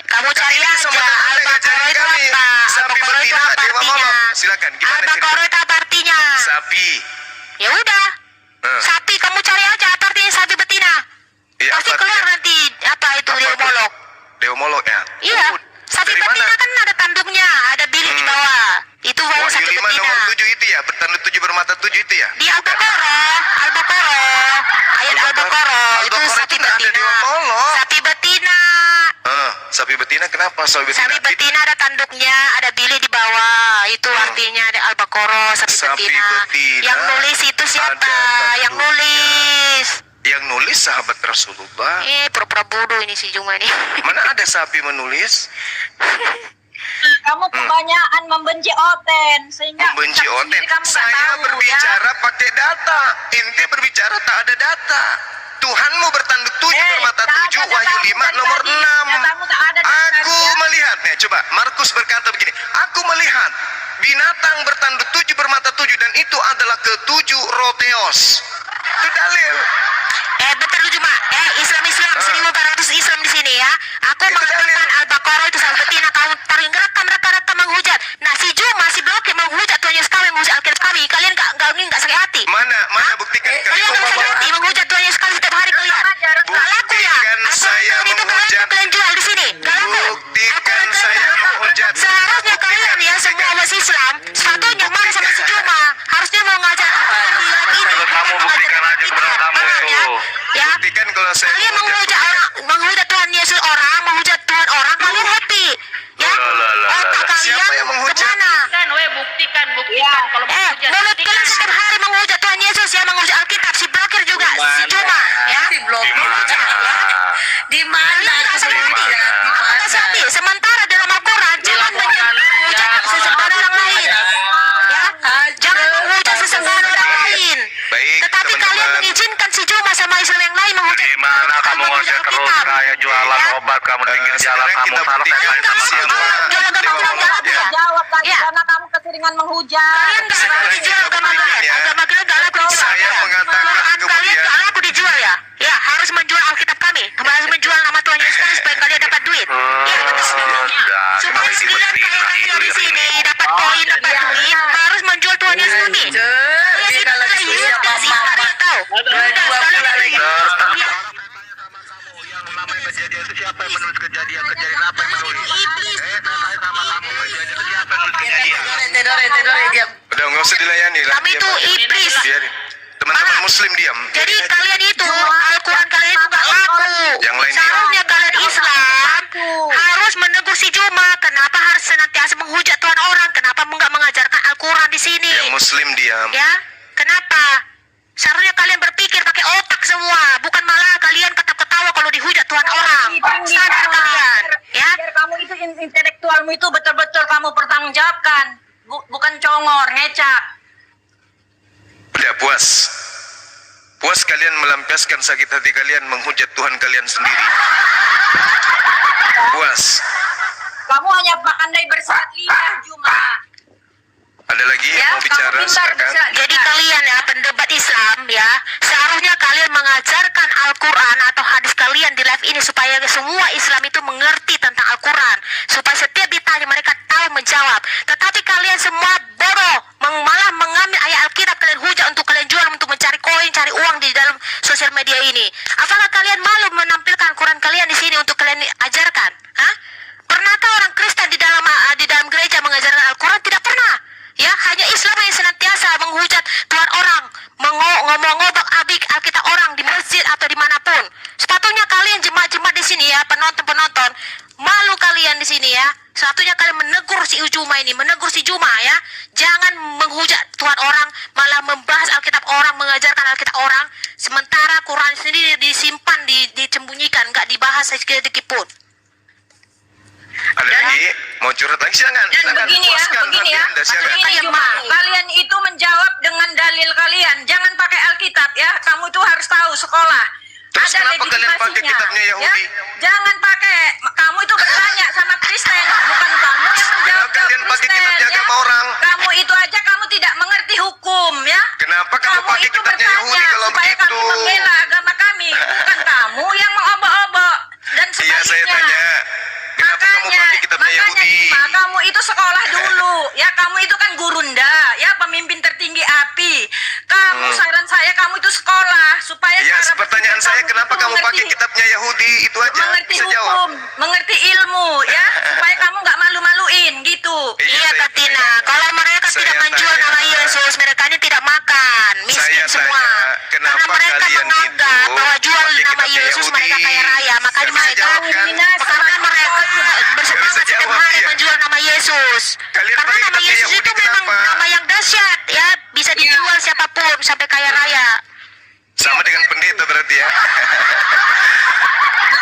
Kamu cari Ini aja kesempatan Anda Al-Baqarah itu kami. apa? Sapi Al-Baqarah itu betina apa dewa artinya? Molok. Silakan. Gimana Al-Baqarah cerita? itu apa artinya? Sapi. Ya udah. Eh. Sapi, kamu cari aja apa artinya sapi betina. Iya, Pasti apa keluar artinya? nanti apa itu Apa dewa itu? Molok. Dewa Molok ya? Iya. Oh, Sapi dari betina mana? kan ada tanduknya, ada bili di bawah. Itu baru Wahyu sapi 5 betina. nomor 7 itu ya? Bertanda 7 bermata 7 itu ya? Di Al-Baqarah, ayat Al-Baqarah itu Al-Baqarah sapi itu nggak ada betina. dewa Molok. Sapi betina. Sapi betina kenapa? Sapi betina. Sapi betina ada tanduknya, ada bili di bawah. Itu artinya ada Al-Baqarah, sapi Sapi betina. betina, Yang nulis itu siapa? ada Yang nulis. Yang nulis sahabat Rasulullah. Pura-pura bodoh ini si Juma nih. Mana ada sapi menulis? Kamu kebanyakan membenci Oten sehingga Membenci kamu oten. sendiri kamu nggak Saya tahu, berbicara pakai data. Inti berbicara tak ada data. Tuhanmu bertanduk 7 bermata 7, Wahyu 5 nomor 6. Aku melihat, nih coba Markus berkata begini, aku melihat binatang bertanduk 7 bermata 7 dan itu adalah ketujuh roteos. Itu dalil. Bentar dulu Juma. Islam 1400 Islam di sini ya. Aku Itu mengatakan dalil. Al-Baqarah itu sapi betina. Kau tarik rekam menghujat. Nah si Juma si blokir menghujat Tuhan Yesus kami, menghujat Alkitab kami. Kalian nggak sakit hati. Mana buktikan Kalian nggak sakit hati menghujat Tuhan Yesus kami setiap hari kalian. Nggak laku ya. Buktikan saya Al-Quran itu menghujat. kalian jual di sini. Nggak laku. Buktikan Al-Quran saya kalian- menghujat. Seharusnya kalian ya semua Buktikan. umat Islam sepatutnya marah sama si Juma. Harusnya mau ngajar Al-Quran di lab ini. Kalau kamu buktikan aja kepada kamu Paham itu. ya? Buktikan kalau saya Kalian menghujat. menghujat Tuhan Yesus orang, menghujat Tuhan orang, kalian happy. Ya? Lah. Otak Siapa kalian yang menghujat? kemana? Buktikan Ya. kalau Mulut kalian setiap hari menghujat Tuhan Yesus ya, menghujat Alkitab, si blokir juga, si Juma, ya. Si blok. Di mana? Di mana? Kalian nggak sakit hati. Di Apakah mana? sakit? Sementara dalam Al-Quran, jangan menghujat sesembahan orang lain. Ya? Jangan menghujat sesembahan orang lain. Baik, Tetapi kalian teman-teman. mengizinkan si Juma sama Islam yang lain menghujat. Di mana kamu ngoceh terus kayak jualan Ya? obat kamu di pinggir jalan sekarang kamu kita salah buktikan sekali sama siapa kamu. Jual agama Dewa kalian Molok. nggak laku ya? Jawab lagi Ya. karena kamu keseringan menghujat. Kalian nggak laku Sekarang dijual kita agama buktikan kalian. ya. Agama kalian nggak laku dijual. Saya ya? mengatakan Quran kalian kemudian. nggak laku dijual ya? Ya harus menjual Alkitab kami. Harus menjual nama Tuhan Yesus kami supaya kalian dapat duit. Ya betul. Sudah, Supaya seperti kalian betina kaya raya itu di ya. sini dapat poin, dapat duit, harus menjual Tuhan Yesus kami. Dia Kalian kalau itu diskusi hidup sama dan sihar mama. ya tahu. Dua bulan lagi. Ya. Yang namanya kejadian itu siapa yang menulis kejadian apa yang menulis? Saya tanya sama kamu kejadian itu siapa yang menulis kejadian? Tidore, diam. Udah nggak usah dilayani lah. Kami Diam itu aja. iblis. Biarin. Teman-teman Paham? Muslim diam. Jadi kalian itu Al-Quran kalian itu nggak laku. Yang lain Seharusnya kalian Islam harus menegur si Juma. Kenapa harus senantiasa menghujat Tuhan orang? Kenapa nggak mengajarkan Al-Quran di sini? Yang Muslim diam. Ya, kenapa? Seharusnya kalian berpikir pakai otak semua, bukan malah kalian ketawa-ketawa kalau dihujat Tuhan orang. Sadar kalian, ya. Biar kamu itu intelektualmu itu betul-betul kamu pertanggungjawabkan. Bukan congor, ngecak. Tidak puas. Puas kalian melampiaskan sakit hati kalian menghujat Tuhan kalian sendiri. Puas. Kamu hanya pandai berserat lidah, Juma. Ada lagi yang mau bicara? kamu pintar Silakan. berserat lidah. Jadi kalian ya pendebat Islam ya, seharusnya kalian mengajarkan Al-Quran atau hadis kalian di live ini supaya semua Islam itu mengerti tentang Al-Quran, supaya setiap ditanya mereka tahu menjawab. Tetapi kalian semua bodoh, malah mengambil ayat Alkitab kalian hujat untuk kalian jual untuk mencari koin, cari uang di dalam sosial media ini. Apakah kalian malu menampilkan Quran kalian di sini untuk kalian ajarkan? Hah? Pernahkah orang Kristen di dalam gereja mengajarkan Al-Quran? Tidak pernah. Ya, hanya Islam yang senantiasa menghujat Tuhan orang, ngomong-ngobak abik Alkitab orang di masjid atau dimanapun. Sepatutnya kalian jemaat-jemaat di sini ya, penonton-penonton, malu kalian di sini ya. Sepatutnya kalian menegur si Juma ini, menegur si Juma ya. Jangan menghujat Tuhan orang, malah membahas Alkitab orang, mengajarkan Alkitab orang. Sementara Quran sendiri disimpan, disembunyikan, nggak dibahas sedikit pun. Ada lagi? Mau curhat lagi? Silakan. Dan Silakan. begini ya, Puaskan begini hati ya. Anda, silakan. Begini Juma, kalian itu menjawab dengan dalil kalian. Jangan pakai Alkitab ya. Kamu itu harus tahu sekolah. Terus kenapa kalian pakai legitimasinya, kitabnya Yahudi? Ya? Jangan pakai. Kamu itu bertanya sama Kristen, bukan kamu yang menjawab. Kenapa kalian pakai Kristen, kitabnya ya? agama orang? Kamu itu aja kamu tidak mengerti hukum ya. Kenapa kamu pakai itu kitabnya bertanya Yahudi kalau supaya begitu? kami membela agama kami, bukan kamu yang mengobok-obok dan Iya, sebaliknya. saya tanya. Kenapa kamu pakai kitabnya Yahudi? Juma, kamu itu sekolah dulu ya, kamu itu kan gurunda ya, pemimpin tertinggi API. Kamu saran saya kamu itu sekolah supaya Iya, cara pertanyaan berpikir saya kamu kenapa itu kamu pakai mengerti- kitabnya Yahudi? Itu aja. mengerti Bisa hukum, jawab. mengerti ilmu ya, supaya kamu nggak malu-maluin gitu. Iya, saya Katina. tanya. Kalau mereka Saya tidak menjual tanya. nama Yesus, mereka ini tidak makan, miskin Saya semua. tanya, kenapa Karena mereka kalian menganggap itu bahwa jual pakai nama kitabnya Yesus Yahudi? mereka kaya raya. Makanya Nggak bisa mereka jawab, kan? karena mereka bersemangat bisa setiap jawab, hari ya. menjual nama Yesus. Kalian Karena pakai nama kitabnya Yesus Yahudi itu memang kenapa? nama yang dahsyat ya, bisa dijual siapapun sampai kaya raya. Sama dengan pendeta berarti ya.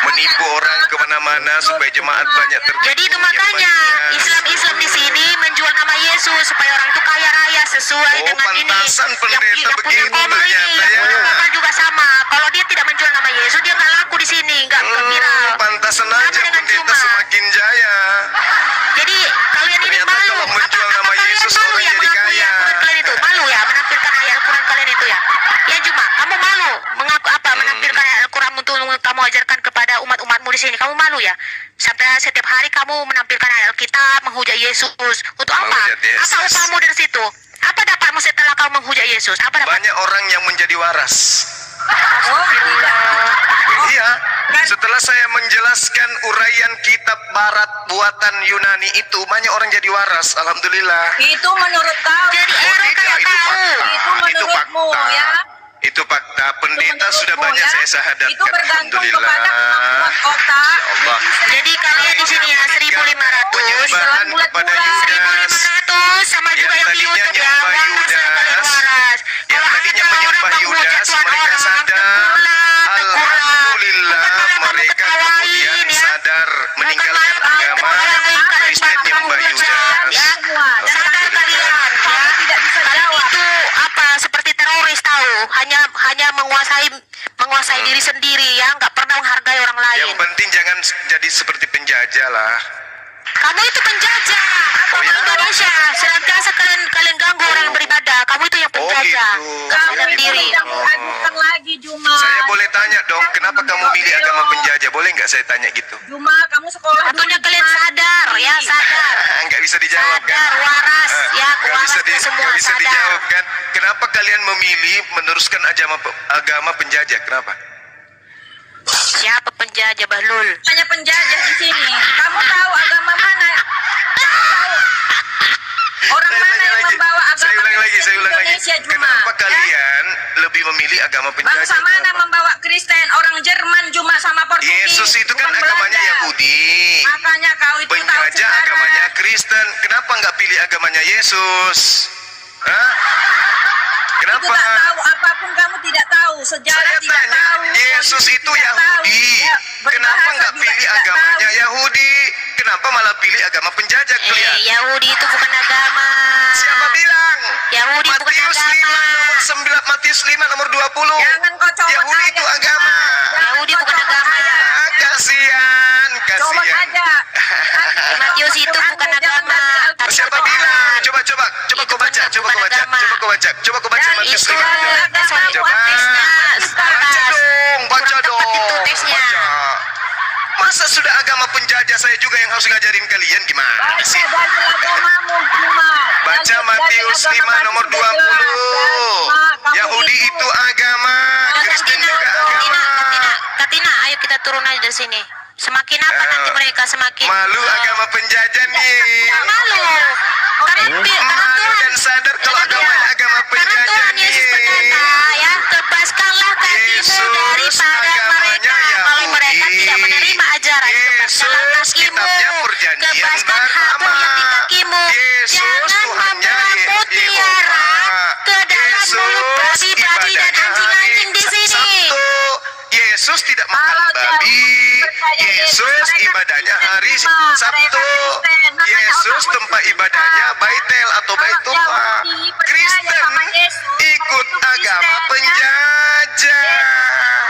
Menipu orang kemana-mana supaya jemaat banyak tertipu. Jadi itu yang makanya banyak. Islam di sini menjual nama Yesus supaya orang itu kaya raya sesuai Oh, dengan ini. pantasan pendeta yang punya begitu komal ini, ternyata yang ya. punya komal juga sama. Kalau dia tidak menjual nama Yesus, dia nggak laku di sini, nggak viral. Pantasan Sama aja dengan pendeta Juma. semakin jaya. Jadi kalian ini Ternyata malu. kalau menjual Apa nama kalian Yesus, malu orang ya jadi mengakui kaya. Al-Quran kalian itu? Malu ya menampilkan ayat Al-Quran kalian itu ya? Ya Juma, kamu malu mengaku apa? Menampilkan ayat Al-Quran untuk kamu ajarkan kepada umat-umatmu di sini. Kamu malu ya? Sampai setiap hari kamu menampilkan ayat Alkitab, menghujat Yesus. Untuk apa? Menghujat Yesus. Apa upamu dari situ? Apa dapatmu setelah kamu menghujat Yesus? Apa dapat? Banyak orang yang menjadi waras. Oh tidak. Iya, setelah saya menjelaskan uraian kitab barat buatan Yunani itu, banyak orang jadi waras. Alhamdulillah. Itu menurut kau. Jadi Oh, orang tidak, kayak itu tahu. fakta. Itu menurutmu, ya. Itu fakta. Pendeta Itu sudah menurutmu, banyak ya. saya syahadatkan. Itu bergantung Alhamdulillah. kepada kemampuan otak. Ya Allah. Jadi kalian di sini ya 1.500. Penyembahan bulat kepada bulat. Yudas. 1.500 sama Yang juga yang di tadinya YouTube ya. nyembah Waras Yudas. kalian waras. Yang Kalau tadinya ada orang menyembah menghujat Yudas, Tuhan mereka orang, sadar. teguran. Alhamdulillah, Bukan malah kamu mereka ketawain, kemudian ya. sadar meninggalkan Bukan malah agama ketawain, kalian Kristen malah nyembah menghujat, Yudas. ya. Sadar kalian ya. Tidak bisa Kalian jawab. itu apa seperti teroris tahu, hanya menguasai diri sendiri ya, nggak pernah menghargai orang lain. Yang penting jangan jadi seperti penjajah lah. Kamu itu penjajah. Oh, Kamu ya? Indonesia. Senantiasa kalian ganggu orang yang beribadah. Kamu itu yang penjajah. gitu. Kamu Oh, sendiri. gitu. Bukan lagi Juma. Saya boleh tanya dong, kenapa kamu milih agama penjajah? Boleh nggak saya tanya gitu? Juma, kamu sekolah Tentunya dulu, kalian Juma. sadar ya, sadar. Nggak bisa dijawab kan? Sadar, waras ya, Nggak waras bisa, ke semua nggak bisa sadar. dijawab kan? Kenapa kalian memilih meneruskan agama penjajah? Kenapa? Siapa penjajah Bahlul? Hanya penjajah di sini. Kamu tahu agama mana? Kamu tahu orang Saya mana tanya yang lagi. membawa agama Saya ulang lagi, Kristen saya di ulang lagi. Indonesia, Juma? Kenapa Ya? kalian lebih memilih agama penjajah? Bangsa mana Kenapa? membawa Kristen? Orang Jerman Juma sama Portugis. Yesus itu kan bukan agamanya Belanda. Yahudi. Makanya kau itu tahu Penjajah sejarah. agamanya Kristen. Kenapa nggak pilih agamanya Yesus? Hah? Itu Kenapa? tak tahu apapun kamu tidak tahu. sejarah Saya tidak tanya, tahu. Yesus polisi itu tidak Yahudi. tahu, ya, Kenapa berbahasa nggak juga pilih tidak agamanya tahu. Yahudi? Kenapa malah pilih agama penjajah kalian? Yahudi itu bukan agama. Siapa bilang? Yahudi bukan Matius 5 agama. nomor 9, Matius 5 nomor 20. Jangan kau coba Yahudi itu agama. Yahudi bukan agama. Kasihan, Coba kasihan. aja. Matius itu bukan agama. Tapi Siapa itu bilang? Tuhan. Coba Itu kau baca, bukan agama. coba kau baca Dan Matius Itu 5. Coba. tesnya. Baca Kurang dong. tepat itu tesnya. Baca. Masa sudah agama penjajah saya juga yang harus ngajarin kalian gimana Baca sih? dalil agamamu cuma. Baca Dalil Matius 5 agama nomor sudah jelas. 20. Kamu Yahudi itu agama, Kristen Katina, juga Katina, agama. Katina, ayo kita turun aja dari sini. Semakin apa nanti mereka semakin Malu agama penjajah nih. malu. Karena Malu Tuhan, dan sadar kalau agamanya agama karena penjajah Tuhan nih. Yesus berkata, ya lepaskanlah kakimu Yesus daripada agamanya mereka. Kalau Yahudi. mereka tidak menerima ajaran, lepaskanlah Yesus kakimu. kitabnya perjanjian Lepaskan habuk pertama. yang di kakimu. Yesus Jangan Tuhannya membawa mutiara ke dalam mulut babi-babi dan anjing-anjing di sini. Sabtu. Yesus tidak makan Kalau babi. percaya Yesus mereka ibadahnya Kristen hari semua, Sabtu. mereka Kristen, makanya Yesus orang tempat Muslim ibadahnya Islam. Baitel atau Kalau Baitullah. Yahudi percaya Kristen sama Yesus, ikut mereka itu agama Kristen, ya. penjajah.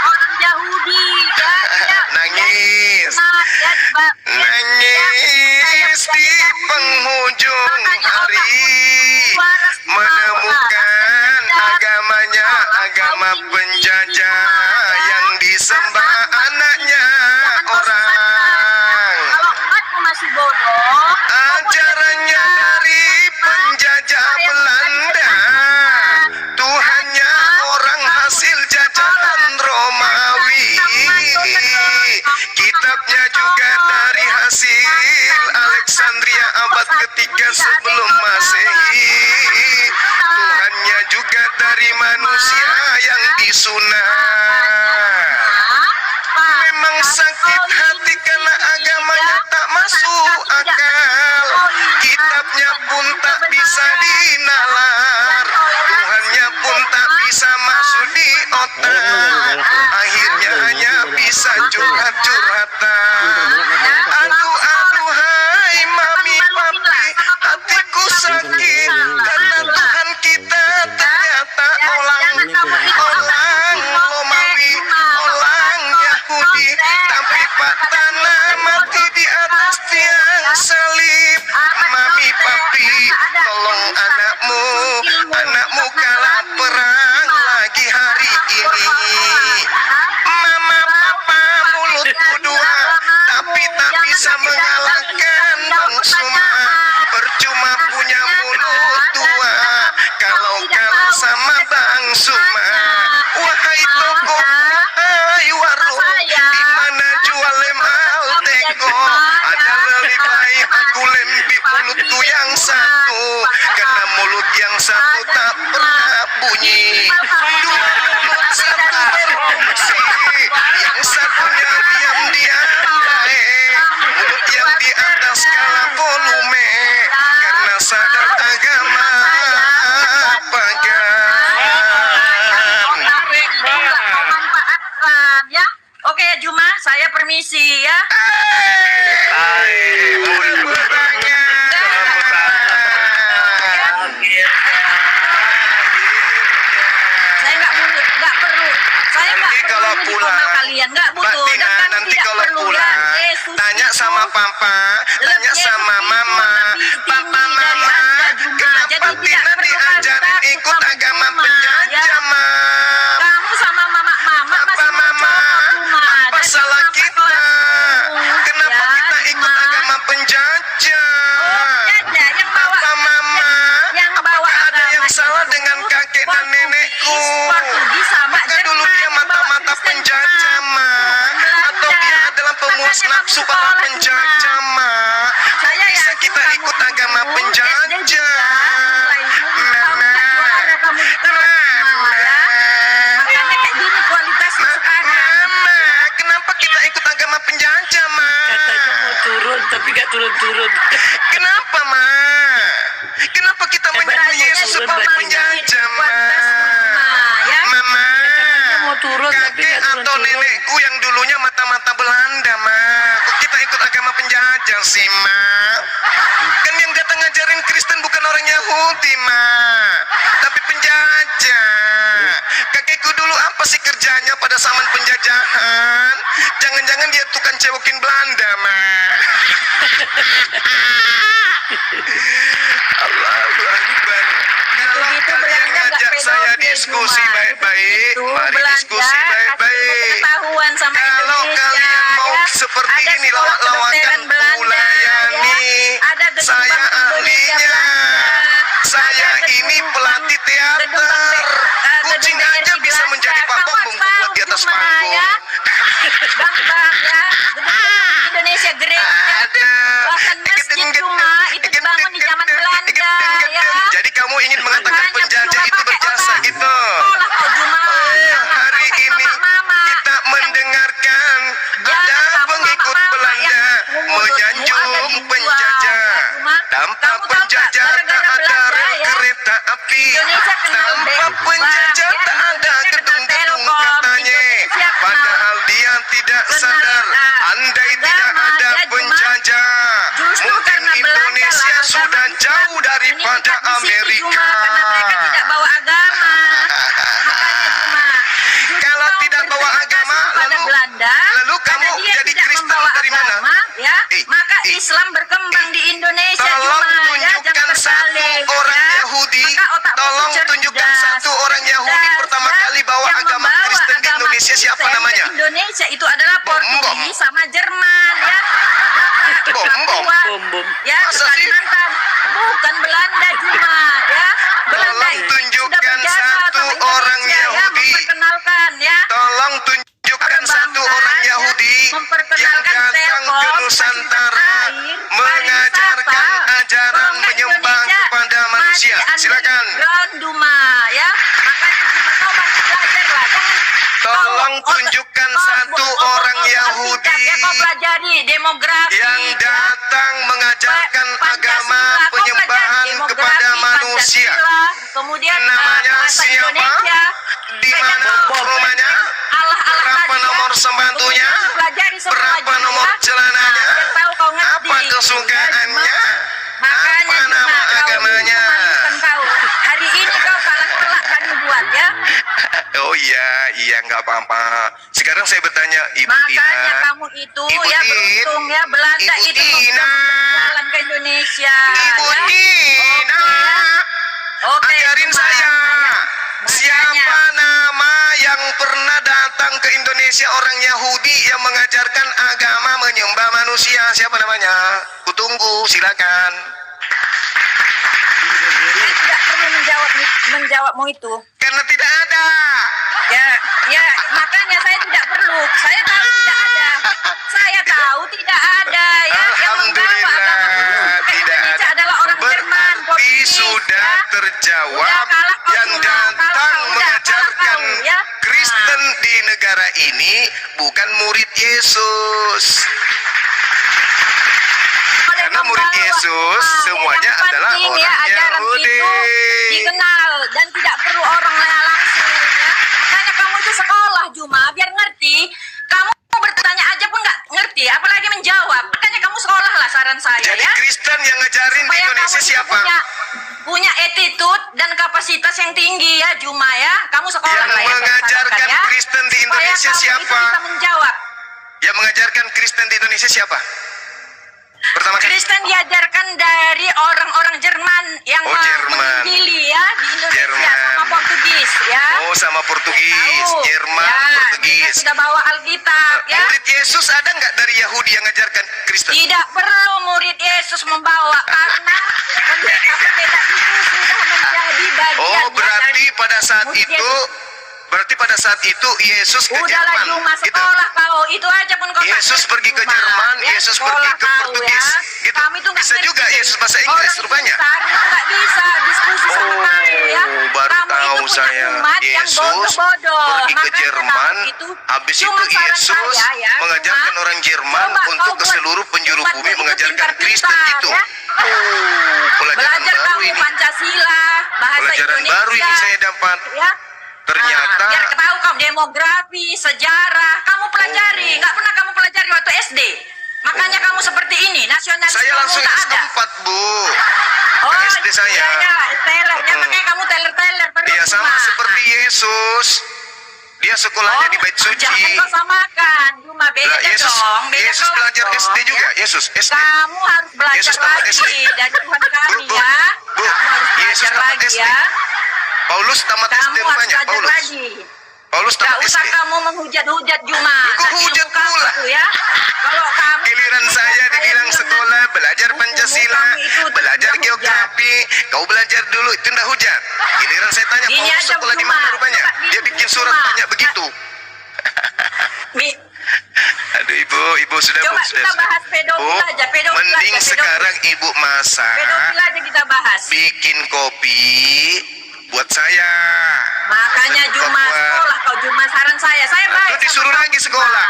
Orang Yahudi ya, ya, Nangis. Nangis di penghujung hari menemukan agamanya agama penjajah yang disembah anaknya orang. Kalau umatmu masih bodoh, Ajarannya dari penjajah Belanda, Tuhannya orang hasil jajahan Romawi. Kitabnya juga dari hasil Alexandria abad ketiga sebelum Masehi. Tuhannya juga dari manusia yang disunat. Memang sakit hati karena agamanya tak masuk akal. Kitabnya pun tak bisa dinalar. Tuhannya pun tak bisa masuk di otak. Akhirnya hanya bisa curhat-curhatan. Aduh, mami papi, hatiku sakit karena Tuhan kita ternyata orang Romawi, orang Yahudi, tapi Pak Tanah mati di atas tiang salib. Mami papi, tolong anakmu kalah perang lagi hari ini. Mama papa mulutku dua, tapi tak bisa mengalahkan Bang Suma. Percuma punya mulut dua, kalau sama Bang Suma. Wahai toko, wahai warung, di mana jual lem Altego? Ada lebih baik aku lembi mulutku yang satu, karena mulut yang satu tak pernah bunyi. Dua mulut satu berfungsi, yang satunya diam-diam baik. Mulut yang di atas skala volume, karena sadar agama pagan. memanfaatkan ya. Oke ya Juma, saya permisi ya. Mulut Saya nggak butuh, nggak perlu. Saya nggak Nanti perlu kalau jadi pulang, komal kalian, nggak Mbak butuh. Tina, Dan kami nanti tidak kalau perlu, pulang, ya. Yesus tanya itu sama papa, tanya Yesus sama itu mama, lebih papa tinggi dari mama, Anda juga. kenapa Jadi tidak Tina perlu diajarin takut ikut sama agama Juma, penjajah, ya. mam? Kamu sama mama Papa masih mau mama, cocok, Juma. apa Jadi salah kenapa kita? kelas Kenapa ya, kita ikut Juma? agama penjajah? Penjajah yang bawa Papa mama, yang bawa apakah ada yang agama salah itu dengan kakek dan nenekku? Portugis sama Apakah dulu dia Jerman mata-mata bawa penjajah, ma? Atau dia adalah pemuas nafsu para penjajah, ma? Saya Bisa yakin kita kamu ikut itu agama SD penjajah. juga, mulai dulu kamu Mama. tak juara, kamu di kelas semua, ya. Makanya kayak gini kualitasnya sekarang. Mama, kenapa kita ikut agama penjajah, ma? Katanya mau turun tapi gak turun-turun. Kenapa, ma? Kenapa kita menyembah Hebatnya Yesus turun sebagai batunya. penjajah, ma? Kualitas semua, ya. Mama, Katanya mau turun tapi Kakek nggak atau turun-turun. nenekku yang dulunya mata-mata Belanda, Ma. Kok kita ikut agama penjajah sih, Ma? Kan yang datang ngajarin Kristen bukan orang Yahudi, Ma. Tapi penjajah. Kakekku dulu apa sih kerjanya pada zaman penjajahan? Jangan-jangan dia tukang cewokin Belanda, Ma. Allahu Akbar. Kalau Begitu kalian Belanda nggak ngajak saya pedofil, diskusi Juma. baik-baik, Begitu mari Belanda diskusi kasih baik-baik. pengetahuan sama Kalau Indonesia, kalian mau ya. seperti Ada ini sekolah lawak-lawakan kedokteran Belanda, kulayani, ya. Ada gedung saya Bank Indonesia ahlinya. Belanda. Saya Ada ini gedung pelatih Bank- gedung teater. Bank- Kucing gedung aja BRI bisa Belanda. menjadi Pak Kamu Bambang tahu, buat di atas Juma, panggung. ya. Bang, ya. Gedung Indonesia Great. Ada. Bahkan masjid Juma itu dibangun di zaman Belanda, ya. Jadi kamu ingin mengatakan Makanya penjajah Juma itu pakai berjasa otak. gitu? Sekolah kau Juma. Hari Pakai ini mama-mama. kita mendengarkan Jangan ada kamu pengikut mama-mama Belanda yang mulutmu ada menyanjung dijual, penjajah. ya, Juma. Tanpa Kamu tahu penjajah nggak, tak gara-gara ada Belanda, rel ya, kereta api. Indonesia kenal Tanpa Bang, penjajah ya, tak ada Indonesia kenal gedung-gedung Telkom, katanya. Indonesia kenal Padahal dia tidak kenal, sadar andai tidak agama, ada ya, Juma. penjajah. Justru Mungkin karena Belanda Indonesia lah, sudah agama jauh Islam daripada meningkat di situ, Amerika. Juma, karena mereka tidak bawa agama. Makanya Juma. Justru Kalau kau tidak bawa berterima agama, kasih kepada lalu- Belanda, lalu karena kamu dia jadi tidak Kristen membawa dari mana? agama, ya. Maka eh, Islam berkembang di Indonesia, Tolong Juma, ya. tunjukkan Jangan satu terbalik, orang ya. Yahudi. Maka otakmu Tolong cerdas, tunjukkan satu orang Yahudi cerdas, pertama ya. kali bawa Yang agama membawa Kristen di agama Indonesia siapa Kristen namanya? ke Indonesia itu adalah Bom, bom. Portugis sama Jerman, ya. Bom, bom. Papua, Bom, bom. ya, Masa sih? Kalimantan. Bukan Belanda, Juma, ya. Belanda Tolong itu tunjukkan sudah berjasa satu sama Indonesia, orang ya, Yahudi. memperkenalkan, ya. Tolong tunjukkan satu orang ya, Yahudi yang memperkenalkan datang Telkom, ke Nusantara air, mengajarkan pariwisata. ajaran Kalau nggak menyembah Indonesia, kepada manusia. masih Silakan. underground, Juma, ya. Makanya Juma kau banyak belajar lah. Tolong tunjukkan satu orang Yahudi Ya, kau pelajari demografi. yang ya. datang mengajarkan agama Pancasila, kau penyembahan pelajari demografi, kepada manusia. Pancasila, kemudian Namanya bahasa siapa? Indonesia. Di Kayak mana kau rumahnya? Allah-Allah Berapa tadi, ya. nomor sembantunya? Kemudian pelajari semua, Berapa Juma, nomor ya. celananya? Nah, biar tahu kau ngerti. Apa kesukaannya? Makanya Apa Juma, nama kau agamanya? memalukan kau. Hari ini kau kalah telak kami buat, ya. Oh iya nggak apa-apa. Sekarang saya bertanya Ibu Makanya Tina. kamu itu Ibu ya Tin. beruntung ya Belanda Ibu itu Tina. jalan ke Indonesia. Ibu ya. Tina, Oke, ajarin Juma. saya. Makanya. Siapa nama yang pernah datang ke Indonesia orang Yahudi yang mengajarkan agama menyembah manusia? Siapa namanya? Kutunggu, silakan. Saya tidak perlu menjawabmu itu. Karena tidak ada. Ya, makanya saya tidak perlu. Saya tahu tidak ada. Saya tahu tidak ada ya. Yang membawa agama Alhamdulillah ke tidak Indonesia ada. adalah orang Jerman, Berarti Portugis, sudah ya. terjawab Udah kalah kau, yang Juma. datang Kalah kau, udah mengajarkan kalah kau, ya. Kristen di negara ini bukan murid Yesus. Oleh Karena murid membawa, Yesus semuanya yang adalah penting, orang ajaran Yahudi. itu dikenal dan tidak perlu orang langsung ya. Makanya kamu itu sekolah Juma biar ngerti. Kamu bertanya aja pun nggak ngerti, apalagi menjawab. Makanya kamu sekolah lah saran saya Jadi ya. Kristen yang ngajarin di Supaya Indonesia kamu itu siapa? punya attitude dan kapasitas yang tinggi ya Juma ya. Kamu sekolah Yang lah ya. saya mengajarkan sarankan, ya. Kristen di Supaya Indonesia kamu itu siapa? bisa menjawab. Yang mengajarkan Kristen di Indonesia siapa? Pertama kali. Kristen diajarkan dari orang-orang Jerman yang Oh, Jerman. menginjili ya di Indonesia Jerman. sama Portugis ya. Oh, sama Portugis, Tahu. Jerman, Ya, Portugis. mereka sudah bawa Alkitab ya. Murid Yesus ada nggak dari Yahudi yang ngajarkan Kristen? Tidak perlu murid Yesus membawa karena pendeta-pendeta itu sudah menjadi bagian Oh, berarti pada saat murid itu, Yesus ke Udahlah Jerman. Juma Gitu. sekolah kau itu aja pun kau Yesus tak pergi ke Juma. Jerman, Ya, Yesus sekolah pergi ke kau, Portugis. ya. Gitu. Kami tuh nggak Bisa juga ngerti. Yesus bahasa Inggris Orang rupanya. besar itu nggak bisa diskusi sama Oh, kamu ya. baru Kamu tahu itu punya saya. umat yang Yesus bodoh-bodoh. pergi ke Makanya Jerman, kamu itu habis cuma itu saran Yesus saya, ya, mengajarkan Juma. orang Jerman Coba untuk kau ke buat seluruh penjuru umatmu bumi itu mengajarkan pintar-pintar, Kristen itu. ya. Oh, pelajaran Belajar baru kamu ini. Pancasila, bahasa Pelajaran Indonesia. baru ini saya dapat. Ya. ternyata biar tahu kau demografi, sejarah, kamu pelajari. Nggak pernah kamu pelajari waktu SD. Makanya kamu seperti ini, nasionalisme saya langsung tak ada. S4, Bu. Oh, Ke SD saya. iya, teler. Ya, makanya kamu teler-teler. Dia sama seperti Yesus. Dia sekolahnya di Bait Suci. Jangan kau samakan, cuma beda Lah, Yesus, dong. Beda Yesus kelas belajar dong, SD juga. ya. Yesus SD. Kamu harus belajar Yesus tamat lagi SD. dari Tuhan kami Bu, ya. Bu, Kamu harus Yesus belajar tamat lagi SD. ya. Paulus tamat SD Kamu harus rupanya. belajar Paulus. lagi. Paulus Gak tamat usah SD. kamu menghujat-hujat Juma. Kok Dan hujat ilmu kamu pula? tuh ya. Kalau kamu Giliran saya dibilang bilang sekolah belajar buku Pancasila, kamu itu belajar tidak geografi, kau belajar dulu itu ndak hujat. Giliran saya tanya Gini Paulus aja, sekolah di Juma. mana rupanya? Coba Dia gini, bikin surat Juma. banyak begitu. Mi- Aduh ibu sudah Coba Bu, sudah. kita bahas pedofil aja, pedofil Mending aja, pedofil. sekarang ibu masak, pedofil aja kita bahas. bikin kopi buat saya. Makanya Buat Juma buat. sekolah kau Juma saran saya. Saya Nah, baik. itu sama disuruh kamu, lagi Juma. sekolah.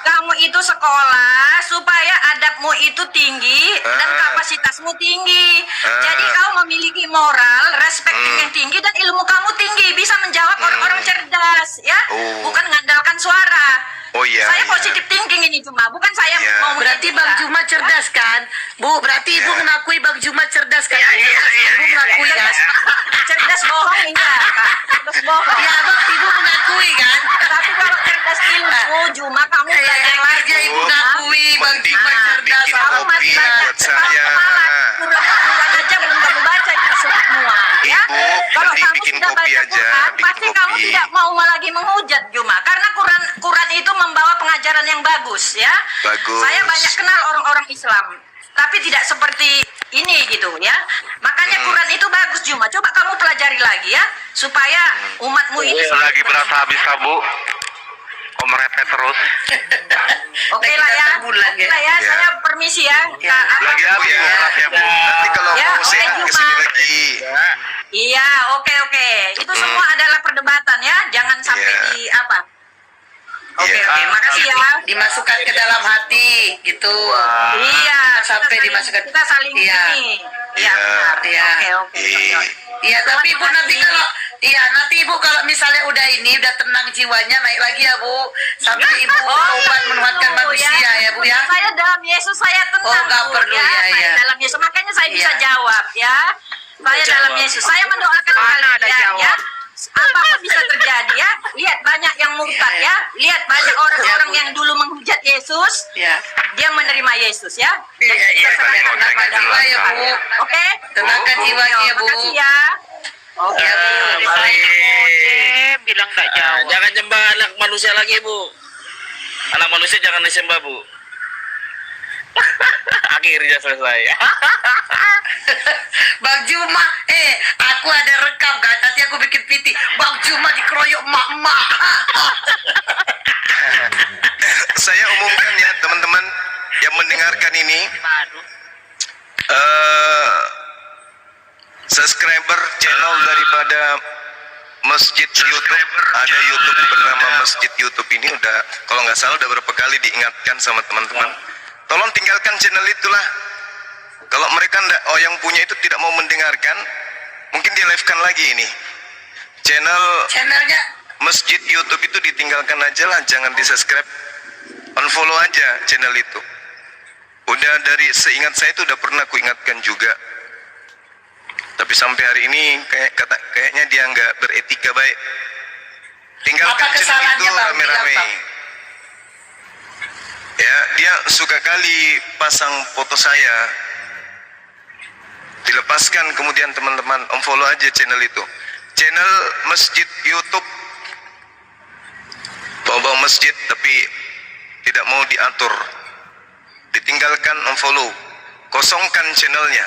Kamu itu sekolah supaya adabmu itu tinggi dan kapasitasmu tinggi. Jadi kau memiliki moral, respect yang tinggi dan ilmu kamu tinggi, bisa menjawab orang-orang cerdas, ya. Oh. Bukan mengandalkan suara. Oh iya. Saya iya. positif thinking ini Juma, bukan saya Iya. mau Berarti menghina. Bang Juma cerdas kan? Bu, berarti Ibu Iya. mengakui Bang Juma cerdas kan? iya, Ibu mengakui kan? cerdas bohong iya, Kak. Cerdas bohong. Iya, Bang, Ibu mengakui kan? Tapi kalau cerdas ilmu, Juma kamu belajar lagi. Iya, Ibu mengakui Bang Mending Juma cerdas. bikin Kamu kopi masih baca buat saya. Quran aja belum kamu baca itu semua, ya. Ibu, Kalau mending kamu bikin sudah kopi baca aja, Quran, bikin pasti kopi. kamu tidak mau lagi menghujat Juma, karena Quran itu membawa pengajaran yang bagus, ya. Bagus. Saya banyak kenal orang-orang Islam, tapi tidak seperti ini gitu, ya. Makanya Quran itu bagus Juma. Coba kamu pelajari lagi ya, supaya umatmu ini Lagi berasa habis kamu. Om repet terus. Oke lah ya. Bulan, Oke lah ya. Ya. Saya permisi ya. Kak, apa- Lagi Bu habis ya. beras ya, Bu. Nanti kalau Ya, mau oke, saya Juma. kesini lagi. Iya, oke. Itu semua adalah perdebatan ya. Jangan sampai Iya. di apa. Oke, Iya. makasih ya. Dimasukkan ke dalam hati, gitu. Iya, Sampai kita dimasukkan. Kita saling Iya. ini. Iya, Iya. benar. Iya. Oke. Iya, tapi Ibu nanti Terima kasih. kalau nanti Ibu kalau misalnya udah tenang jiwanya, naik lagi ya Bu. Sampai Ibu obat menuatkan perlu, manusia ya Bu ya. Saya dalam Yesus saya tenang. Oh, nggak Bu, perlu, ya, Saya ya. dalam Yesus, makanya saya bisa Iya. jawab ya. Saya dalam Yesus. Saya mendoakan kalian ya. Apapun bisa terjadi ya. Lihat banyak yang murtad ya. Lihat banyak orang-orang yang dulu menghujat Yesus. Ya. Dia menerima Yesus ya. Iya, Jadi kita serahkan tenangkan kepada jiwa ya Tuhan. Bu. Oke. Tenangkan jiwanya ya Bu. Makasih ya. Oke. Bilang tak jauh. Jangan nyembah anak manusia lagi, Bu. Anak manusia jangan disembah, Bu. Akhirnya selesai. Bang Juma, aku ada rekam kan. Nanti aku bikin PT. Bang Juma dikeroyok mak-mak. Saya umumkan ya teman-teman yang mendengarkan ini, subscriber channel daripada Masjid YouTube, ada YouTube bernama Masjid YouTube ini udah, kalau nggak salah udah berapa kali diingatkan sama teman-teman, tolong tinggalkan channel itulah. Kalau mereka yang punya itu tidak mau mendengarkan, mungkin di live-kan lagi ini Channelnya Masjid YouTube itu, ditinggalkan aja lah, jangan di subscribe, unfollow aja channel itu. Udah dari seingat saya itu udah pernah ku ingatkan juga, tapi sampai hari ini kayaknya dia nggak beretika baik. Tinggalkan Apa channel kesalahannya, itu Bang? rame-rame. Bilang, Bang. Ya, dia suka kali pasang foto saya, dilepaskan, kemudian teman-teman unfollow aja channel itu. Channel Masjid YouTube, bawa masjid tapi tidak mau diatur, ditinggalkan, unfollow, kosongkan channelnya.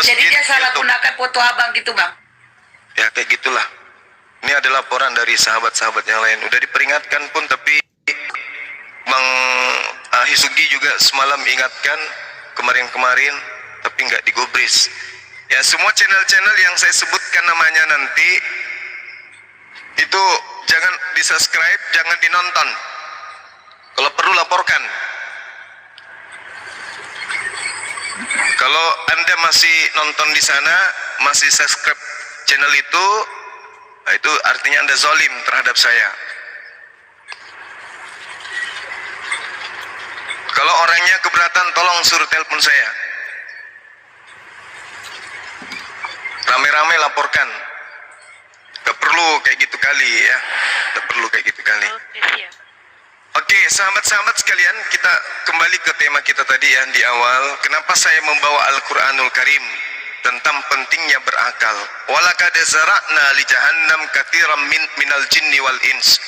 jadi dia salah YouTube. gunakan foto abang gitu Bang. Ya kayak gitulah. Ini ada laporan dari sahabat-sahabat yang lain, udah diperingatkan pun, tapi Bang Hisugi juga semalam ingatkan kemarin-kemarin, tapi nggak digubris. Ya, semua channel-channel yang saya sebutkan namanya nanti itu jangan di subscribe, jangan dinonton. Kalau perlu laporkan. Kalau Anda masih nonton di sana, masih subscribe channel itu artinya Anda zalim terhadap saya. Kalau orangnya keberatan, tolong suruh telepon saya. Rame-rame laporkan. Gak perlu kayak gitu kali ya. Gak perlu kayak gitu kali. Oke, sahabat-sahabat sekalian, kita kembali ke tema kita tadi ya di awal. Kenapa saya membawa Al-Quranul Karim tentang pentingnya berakal. Walaqad zara'na li jahannam katsiran minal jinni wal ins.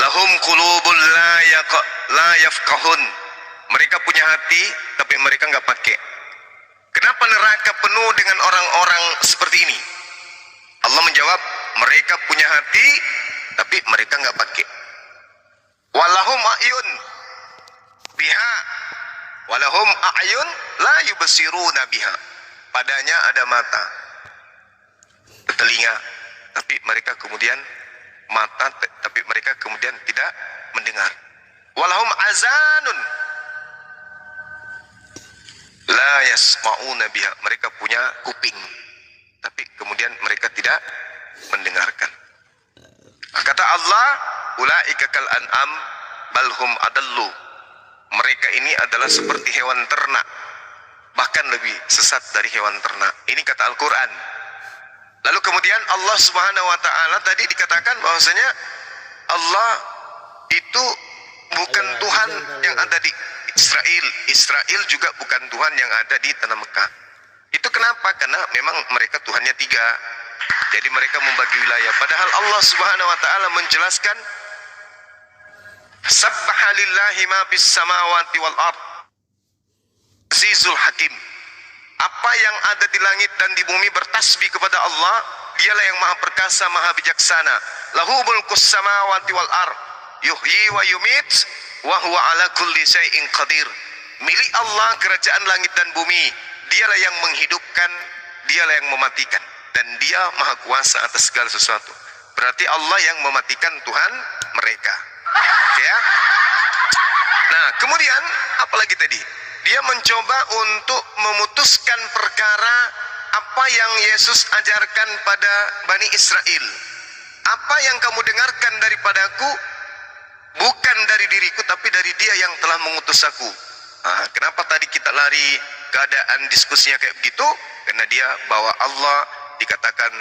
Lahum qulubun la yafqahun. Mereka punya hati tapi mereka nggak pakai. Kenapa neraka penuh dengan orang-orang seperti ini? Allah menjawab, mereka punya hati tapi mereka nggak pakai. Walahum a'yun biha walahum a'yun la yubsiruna biha. Padanya ada mata, telinga, tapi mereka kemudian tapi mereka kemudian tidak mendengar. Walahum azanun la yasma'una biha. Mereka punya kuping, tapi kemudian mereka tidak mendengarkan. Kata Allah, ulaika kal an'am balhum adallu. Mereka ini adalah seperti hewan ternak, bahkan lebih sesat dari hewan ternak. Ini kata Al-Quran. Lalu kemudian Allah Subhanahu wa ta'ala tadi dikatakan bahwasanya Allah itu bukan Tuhan yang ada di Israel. Israel juga bukan Tuhan yang ada di tanah Mekah. Itu kenapa? Karena memang mereka Tuhannya tiga. Jadi mereka membagi wilayah. Padahal Allah Subhanahu wa ta'ala menjelaskan, sabbaha lillahi ma bis samawati wal ard azizul hakim. Apa yang ada di langit dan di bumi bertasbih kepada Allah. Dialah yang maha perkasa, maha bijaksana. Lahu mulkus samawati wal ard yuhyi wa yumit wa huwa ala kulli syai'in qadir. Milik Allah kerajaan langit dan bumi. Dialah yang menghidupkan, dialah yang mematikan, dan dia maha kuasa atas segala sesuatu. Berarti Allah yang mematikan Tuhan mereka. Ya. Nah, kemudian apalagi tadi? Dia mencoba untuk memutuskan perkara apa yang Yesus ajarkan pada Bani Israel. Apa yang kamu dengarkan daripadaku bukan dari diriku tapi dari Dia yang telah mengutus aku. Nah, kenapa tadi kita lari keadaan diskusinya kayak begitu? Karena dia bawa Allah, dikatakan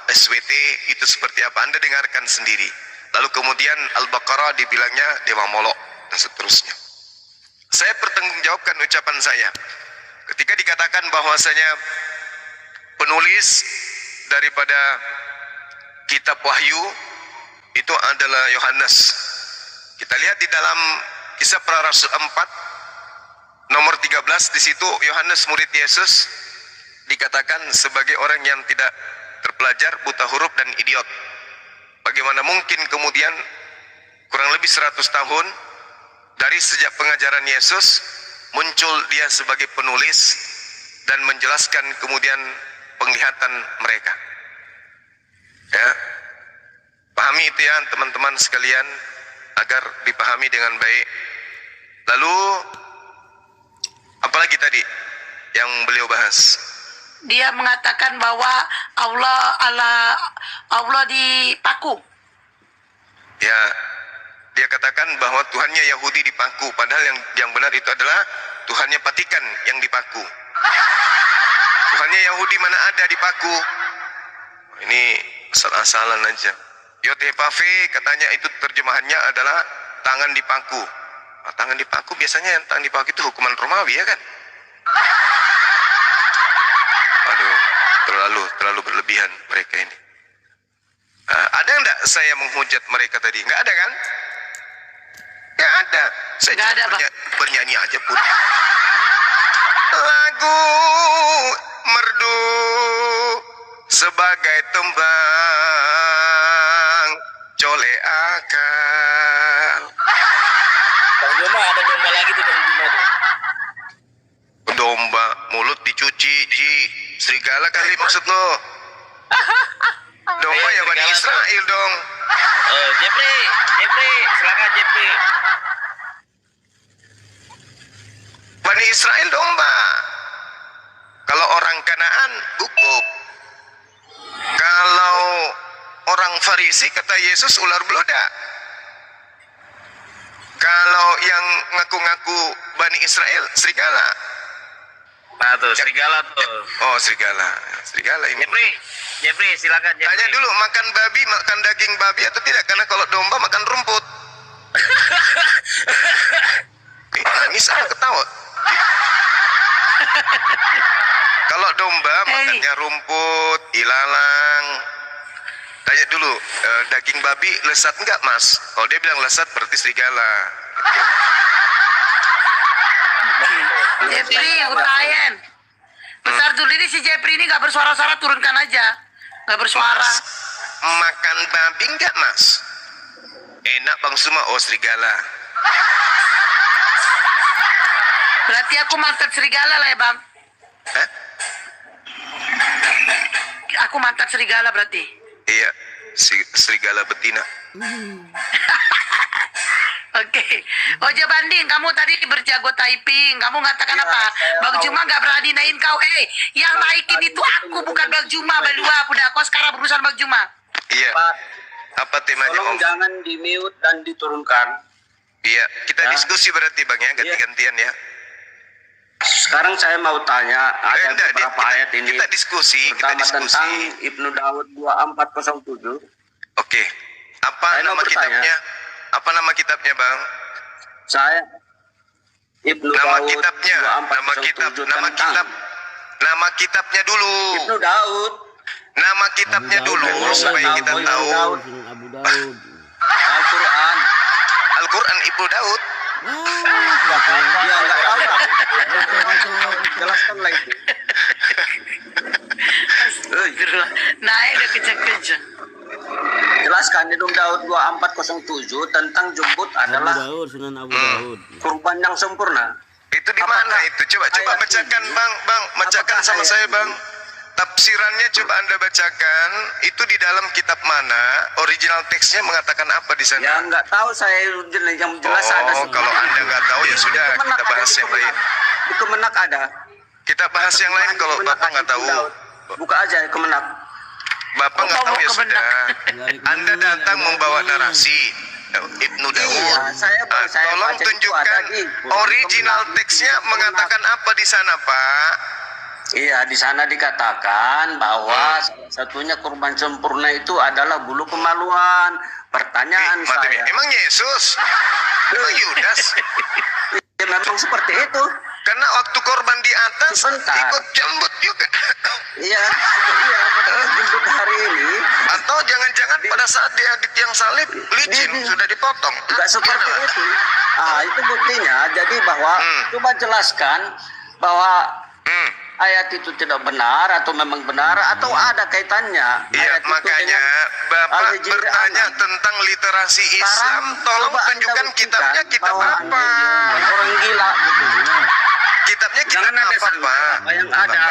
SWT itu seperti apa, Anda dengarkan sendiri. Lalu kemudian Al-Baqarah dibilangnya Dewa Molok dan seterusnya. Saya pertanggungjawabkan ucapan saya ketika dikatakan bahwasanya penulis daripada kitab Wahyu itu adalah Yohanes. Kita lihat di dalam Kisah Para Rasul 4 nomor 13, di situ Yohanes murid Yesus dikatakan sebagai orang yang tidak terpelajar, buta huruf dan idiot. Bagaimana mungkin kemudian kurang lebih 100 tahun dari sejak pengajaran Yesus muncul dia sebagai penulis dan menjelaskan kemudian penglihatan mereka. Ya. Pahami itu ya teman-teman sekalian agar dipahami dengan baik. Lalu apalagi tadi yang beliau bahas? Dia mengatakan bahwa Allah dipaku. Ya, dia katakan bahwa Tuhannya Yahudi dipaku, padahal yang benar itu adalah Tuhannya Vatikan yang dipaku. Tuhannya Yahudi mana ada dipaku? Ini asal-asalan aja. Yotepave katanya itu terjemahannya adalah tangan dipaku. Nah, tangan dipaku biasanya yang tangan dipaku itu hukuman Romawi ya kan? Aduh, terlalu berlebihan mereka ini. Ada enggak saya menghujat mereka tadi? Enggak ada kan? Enggak ada. Saya Nggak ada, Bang. bernyanyi aja pun. Lagu merdu sebagai tembang cole akal. Bang Joma ada domba lagi tuh Bang Joma tuh. Domba mulut dicuci, serigala kali maksud lo? Domba ya Bani serigala Israel dong. Jepri, silakan Jepri. Bani Israel domba. orang Kanaan guguk. Kalau orang Farisi kata Yesus ular beludak. Kalau yang ngaku-ngaku Bani Israel serigala. Nah tuh serigala tuh. Oh, serigala. Serigala ini. Jeffrey silakan Jeffrey. Tanya dulu, makan babi, makan daging babi atau tidak? Karena kalau domba makan rumput. Nangis apa ketawa? Kalau domba makannya rumput, ilalang. Tanya dulu, daging babi lesat enggak mas? Kalau dia bilang lesat berarti serigala. Jeffrey, utayan. Besar dulu ini si Jeffrey ini nggak bersuara-suara, turunkan aja. Nggak bersuara. Mas, makan babi enggak mas? Enak bang semua, oh serigala. Berarti aku mantan serigala lah ya bang. Hah? Aku mantan serigala berarti. Iya, serigala betina. Oke. Ojo Banding, kamu tadi berjago typing. Kamu mengatakan apa? Bang Juma nggak berani naikin kau. Yang naikin itu aku, bukan Bang Juma. Balua, udah kau sekarang berurusan Bang Juma. Iya. Pak, Apa temanya tolong om? jangan di-mute dan diturunkan. Iya, kita Ya. diskusi berarti bang ya, ganti-gantian ya. Sekarang saya mau tanya, ada Enggak, beberapa ayat ini. kita diskusi, Pertama tentang Ibnu Daud 2407. Oke. Apa Saya mau nama bertanya. kitabnya? Apa nama kitabnya, Bang? Saya Ibnu Nama Daud kitabnya, nama kitab, 2407 nama tentang kitab. Nama kitabnya dulu. Ibnu Daud. Nama kitabnya dulu supaya kita tahu. Abu Daud. Al-Quran. Al-Qur'an Ibnu Daud. Dia nggak tahu Pak. Jelaskan lagi. Astagfirullah. Naik udah kencang-kencang. Jelaskan Ibnu Daud 2407 tentang jemput Abu adalah Daud, Sunan Abu Daud. kurban yang sempurna. Itu di mana itu? Coba ayat bacakan, ini- Bang. Bang, bacakan apakah sama ayat saya, ini- Bang. Tafsirannya coba Anda bacakan. Itu di dalam kitab mana? Original teksnya mengatakan apa di sana? Ya nggak tahu saya yang jelas ada. Oh, kalau Anda nggak tahu ya sudah, kita bahas yang lain. Di Kemenak ada. Kita bahas yang lain kalau Bapak nggak tahu. Buka aja Kemenak. Bapak nggak tahu ya Bawa ke sudah. Anda datang membawa narasi Ibnu Daud. Iya, saya Tolong baca itu tunjukkan ada di original Kemenak. teksnya mengatakan apa di sana, Pak? Iya, di sana dikatakan bahwa salah satunya kurban sempurna itu adalah bulu kemaluan. Pertanyaan Mati, saya, emang Yesus? Emang Yudas? ya memang seperti itu. Karena waktu korban di atas Sebentar. ikut jembut juga. Iya, betul. Untuk hari ini Atau jangan-jangan pada saat dia di tiang salib licin sudah dipotong. nggak seperti Gimana? itu. Ah, itu buktinya. Jadi bahwa coba jelaskan bahwa Hmm. ayat itu tidak benar atau memang benar atau ada kaitannya. Iya, Ayat itu makanya dengan Bapak Al-Hijr bertanya 6. tentang literasi Islam. Sekarang Tolong coba Anda tunjukkan buktikan kitabnya kitab bahwa apa? Anda bukan orang gila gitu. Kitabnya kitab Jangan ada apa, sama Pak? apa yang ada.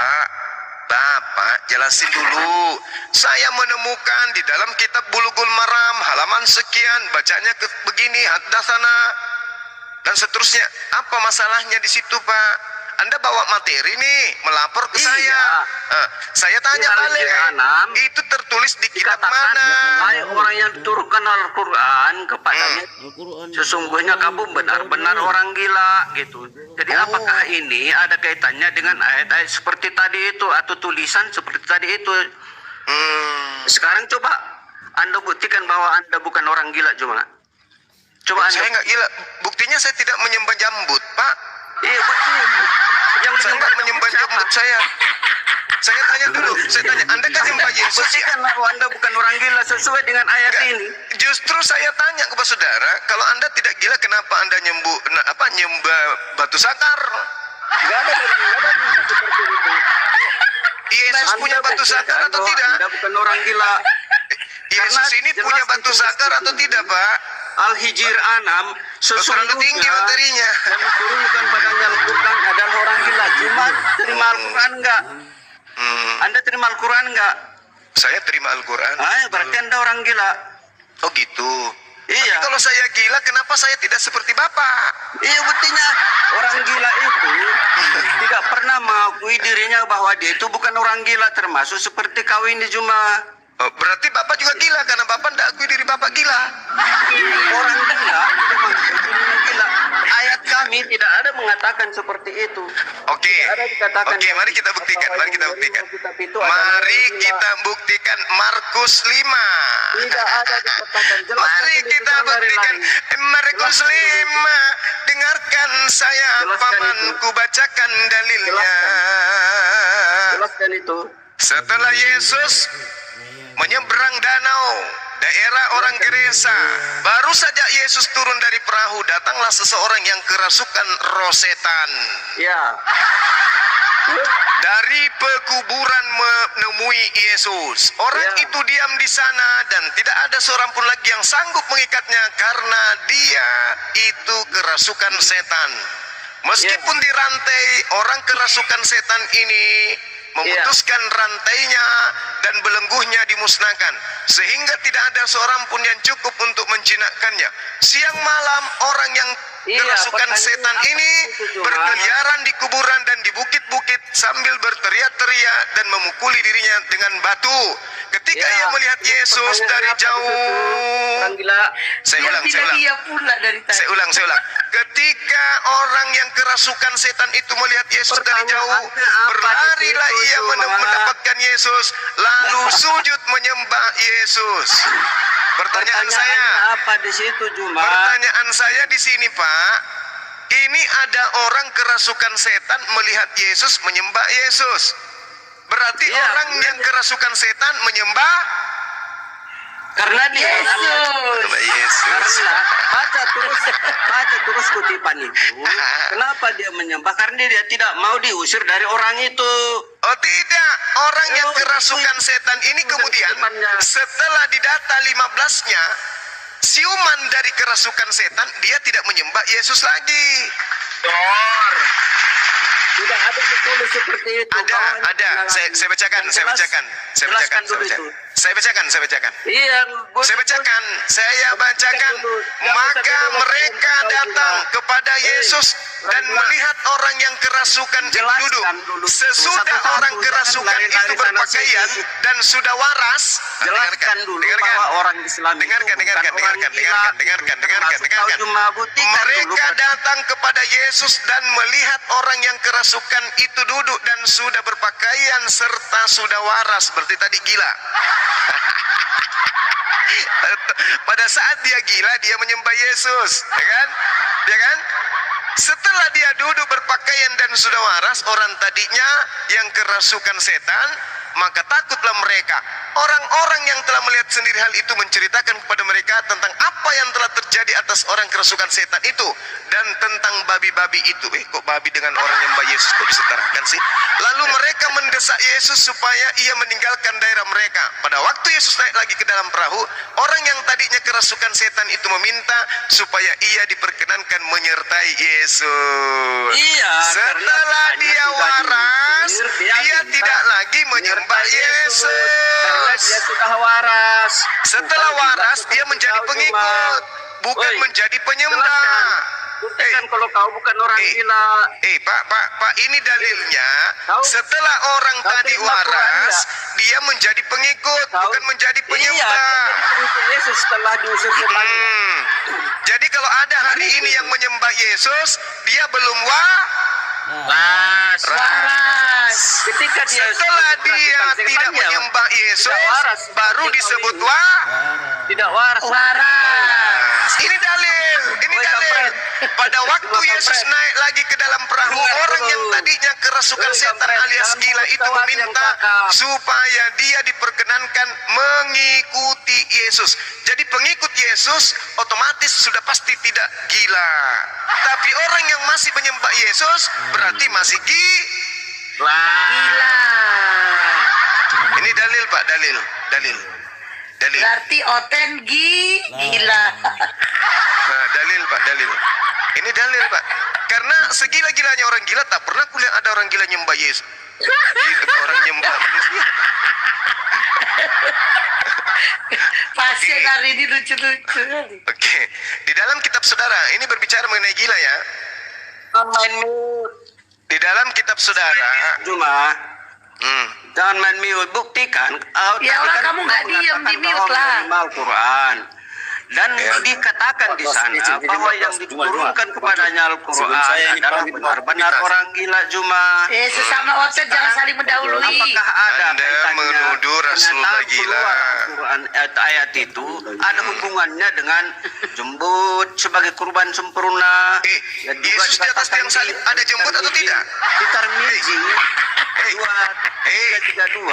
Bapak, jelasin dulu. Saya menemukan di dalam kitab Bulughul Maram halaman sekian, bacanya begini, haddatsana dan seterusnya. Apa masalahnya di situ, Pak? Anda bawa materi nih, melapor ke Iya. Saya tanya Di balik. Al-An'am Itu tertulis di kitab dikatakan mana? hai orang yang turunkan Al-Quran kepadanya Al-Quran. sesungguhnya kamu benar-benar orang gila gitu. Jadi apakah ini ada kaitannya dengan ayat-ayat seperti tadi itu atau tulisan seperti tadi itu? Sekarang coba Anda buktikan bahwa Anda bukan orang gila cuma. Coba Saya Anda. nggak gila. Buktinya saya tidak menyembah jambut, Pak. Iya betul. Yang Saya nggak menyembah siapa? jambut saya. Saya tanya dulu. Saya tanya, Anda kan nyembah Yesus ya? Buktikan bahwa Anda bukan orang gila sesuai dengan ayat Enggak. ini. Justru saya tanya kepada saudara, kalau Anda tidak gila, kenapa Anda nyembah batu sakar? Enggak ada seperti itu. Yesus punya batu sakar atau bahwa tidak? Anda bukan orang gila. Yesus ini jelas punya batu itu sakar atau tidak, Pak? Al-Hijr 6 Terlalu tinggi materinya. yang diturunkan padanya Al-Quran adalah orang gila. Cuma terima Al-Quran enggak? Anda terima Al-Quran enggak? Saya terima Al-Quran. Berarti Anda orang gila. Oh gitu. Iya. Tapi kalau saya gila, kenapa saya tidak seperti Bapak? Iya buktinya orang gila itu tidak pernah mengakui dirinya bahwa dia itu bukan orang gila, termasuk seperti kau ini Juma. Oh, berarti Bapak juga gila karena Bapak tidak akui diri Bapak gila. Orang gila tidak mengakui dirinya gila. Ayat kami tidak ada mengatakan seperti itu. Oke. Tidak ada dikatakan Oke, mari kita buktikan, bahwa mari kita yang buktikan. menerima kitab itu adalah Mari orang gila. kita buktikan Markus 5. Tidak ada dikatakan. Jelaskan Mari dulu kita itu buktikan lari-lari. Markus Jelaskan dulu. 5. Dengarkan saya Jelaskan paman itu. ku bacakan dalilnya. Jelaskan itu. Setelah Yesus menyeberang danau daerah orang Gerasa, baru saja Yesus turun dari perahu, datanglah seseorang yang kerasukan roh setan. Ya. Dari pekuburan menemui Yesus. Orang Ya. itu diam di sana dan tidak ada seorang pun lagi yang sanggup mengikatnya karena dia itu kerasukan setan. Meskipun dirantai, orang kerasukan setan ini memutuskan rantainya dan belenggunya dimusnahkan sehingga tidak ada seorang pun yang cukup untuk menjinakkannya. Siang malam orang yang kerasukan setan ini berkeliaran di kuburan dan di bukit-bukit sambil berteriak-teriak dan memukuli dirinya dengan batu. Ketika ia melihat Yesus dari jauh, Orang gila. saya Dia ulang. bilang dia pula dari tadi. Saya ulang. Ketika orang yang kerasukan setan itu melihat Yesus dari jauh, Pertanyaannya apa berlarilah di situ, ia Juma? mendapatkan Yesus, lalu sujud menyembah Yesus. Pertanyaan saya, apa di situ Juma? pertanyaan saya di sini Pak, ini ada orang kerasukan setan melihat Yesus menyembah Yesus. Berarti Iya, orang yang kerasukan setan menyembah Karena dia Yesus. Karena baca terus kutipan itu. Kenapa dia menyembah? Karena dia tidak mau diusir dari orang itu. Oh tidak, orang yang kerasukan setan ini kemudian setelah didata 15-nya, siuman dari kerasukan setan, dia tidak menyembah Yesus lagi. Tidak ada ditulis seperti itu. Ada. Saya bacakan. Saya bacakan. Iya, Saya bacakan. Maka mereka datang kepada Yesus dan melihat orang yang kerasukan duduk. Sesudah orang kerasukan itu berpakaian dan sudah waras. Jelaskan dulu bahwa orang Islam itu Dengarkan. Mereka datang kepada Yesus dan melihat orang yang kerasukan itu duduk dan sudah berpakaian serta sudah waras. Berarti tadi gila. Pada saat dia gila, dia menyembah Yesus, ya kan? Setelah dia duduk berpakaian dan sudah waras, orang tadinya yang kerasukan setan, maka takutlah mereka. Orang-orang yang telah melihat sendiri hal itu menceritakan kepada mereka tentang apa yang telah terjadi atas orang kerasukan setan itu dan tentang babi-babi itu. Kok babi dengan orang yang nyembah Yesus kok disetarakan sih? Lalu mereka mendesak Yesus supaya ia meninggalkan daerah mereka. Pada waktu Yesus naik lagi ke dalam perahu, orang yang tadinya kerasukan setan itu meminta supaya ia diperkenankan menyertai Yesus. Iya, Setelah dia waras, dia tidak lagi menyembah Yesus. Karena dia sudah waras. Setelah waras, dia menjadi pengikut, bukan menjadi penyembah. Buktikan kalau kau bukan orang gila. Pak, ini dalilnya. Setelah orang tadi waras, dia menjadi pengikut, bukan menjadi penyembah. Iya, Yesus setelah diusir setan. Jadi kalau ada hari ini yang menyembah Yesus, dia belum waras. Ketika dia Setelah dia tidak menyembah Yesus, baru disebut tidak waras. Ini dalil. Pada waktu Yesus naik lagi ke dalam perahu, orang yang tadinya kerasukan setan alias gila itu meminta supaya dia diperkenankan mengikuti Yesus. Jadi pengikut Yesus otomatis sudah pasti tidak gila. Tapi orang yang masih menyembah Yesus berarti masih gila. Ini dalil Pak, dalil. Berarti oten gila. Nah, dalil Pak, dalil. Ini dalil Pak. Karena segila-gilanya orang gila tak pernah kulihat ada orang gila nyembah Yesus. Orang nyembah manusia. Pasien hari ini lucu-lucu. Oke. Di dalam kitab saudara ini berbicara mengenai gila ya. Main mood. Di dalam kitab saudara, Cuma hmm, jangan main mute, buktikan. Ya Tadi Allah, kan kamu nggak kau diem, mengatakan di mute bahwa lah. menerima Al-Quran. Dan Ya. dikatakan di sana bahwa yang diturunkan kepadanya Al-Quran adalah benar-benar orang gila Juma. Sesama otot jangan saling mendahului. Apakah ada Anda kaitannya menuduh Rasulullah pernyataan gila. keluar Al-Quran ayat itu ada hubungannya dengan jembut sebagai kurban sempurna? Dan juga Yesus di atas dikatakan tiang salib ada jembut atau tidak? Di Tirmizi 2332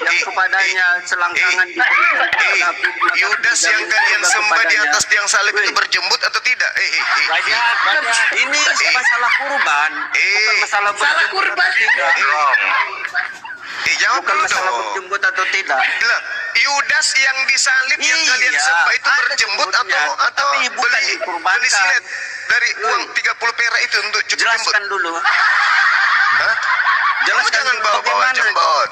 yang kepadanya selangkangan diberikan kepada Yudas yang kalian sembah di atas tiang salib itu berjembut atau tidak? Ini masalah kurban, bukan masalah Salah berjembut kurban. atau tidak. Jawab Bukan dulu masalah dong. berjembut atau tidak. Lah, Yudas yang disalib yang kalian sembah itu ada berjembut jembutnya, atau tapi bukan beli dikurbankan. silet dari uang 30 perak itu untuk cukup jembut? Jelaskan dulu. Hah? Kamu Jelaskan jangan dulu bawa-bawa jembut.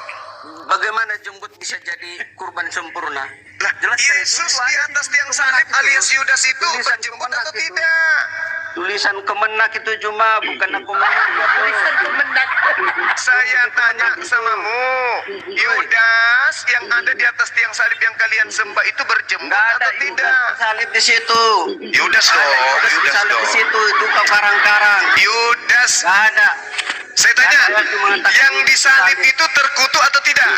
Bagaimana jembut bisa jadi kurban sempurna? Lah, Jelaskan Yesus dulu. di atas tiang salib alias Yudas itu Tulisan berjembut kemenak atau itu. tidak? Tulisan Kemenak itu cuma bukan aku menang. Saya tanya samamu, Yudas yang ada di atas tiang salib yang kalian sembah itu berjembut Enggak ada atau tidak? salib di situ. Yudas dong, Yudas Yudas salib di dong. situ itu kau karang-karang. Yudas, Enggak ada. saya tanya, Saya cuma mengatakan yang disalib salib. itu terkutuk atau tidak?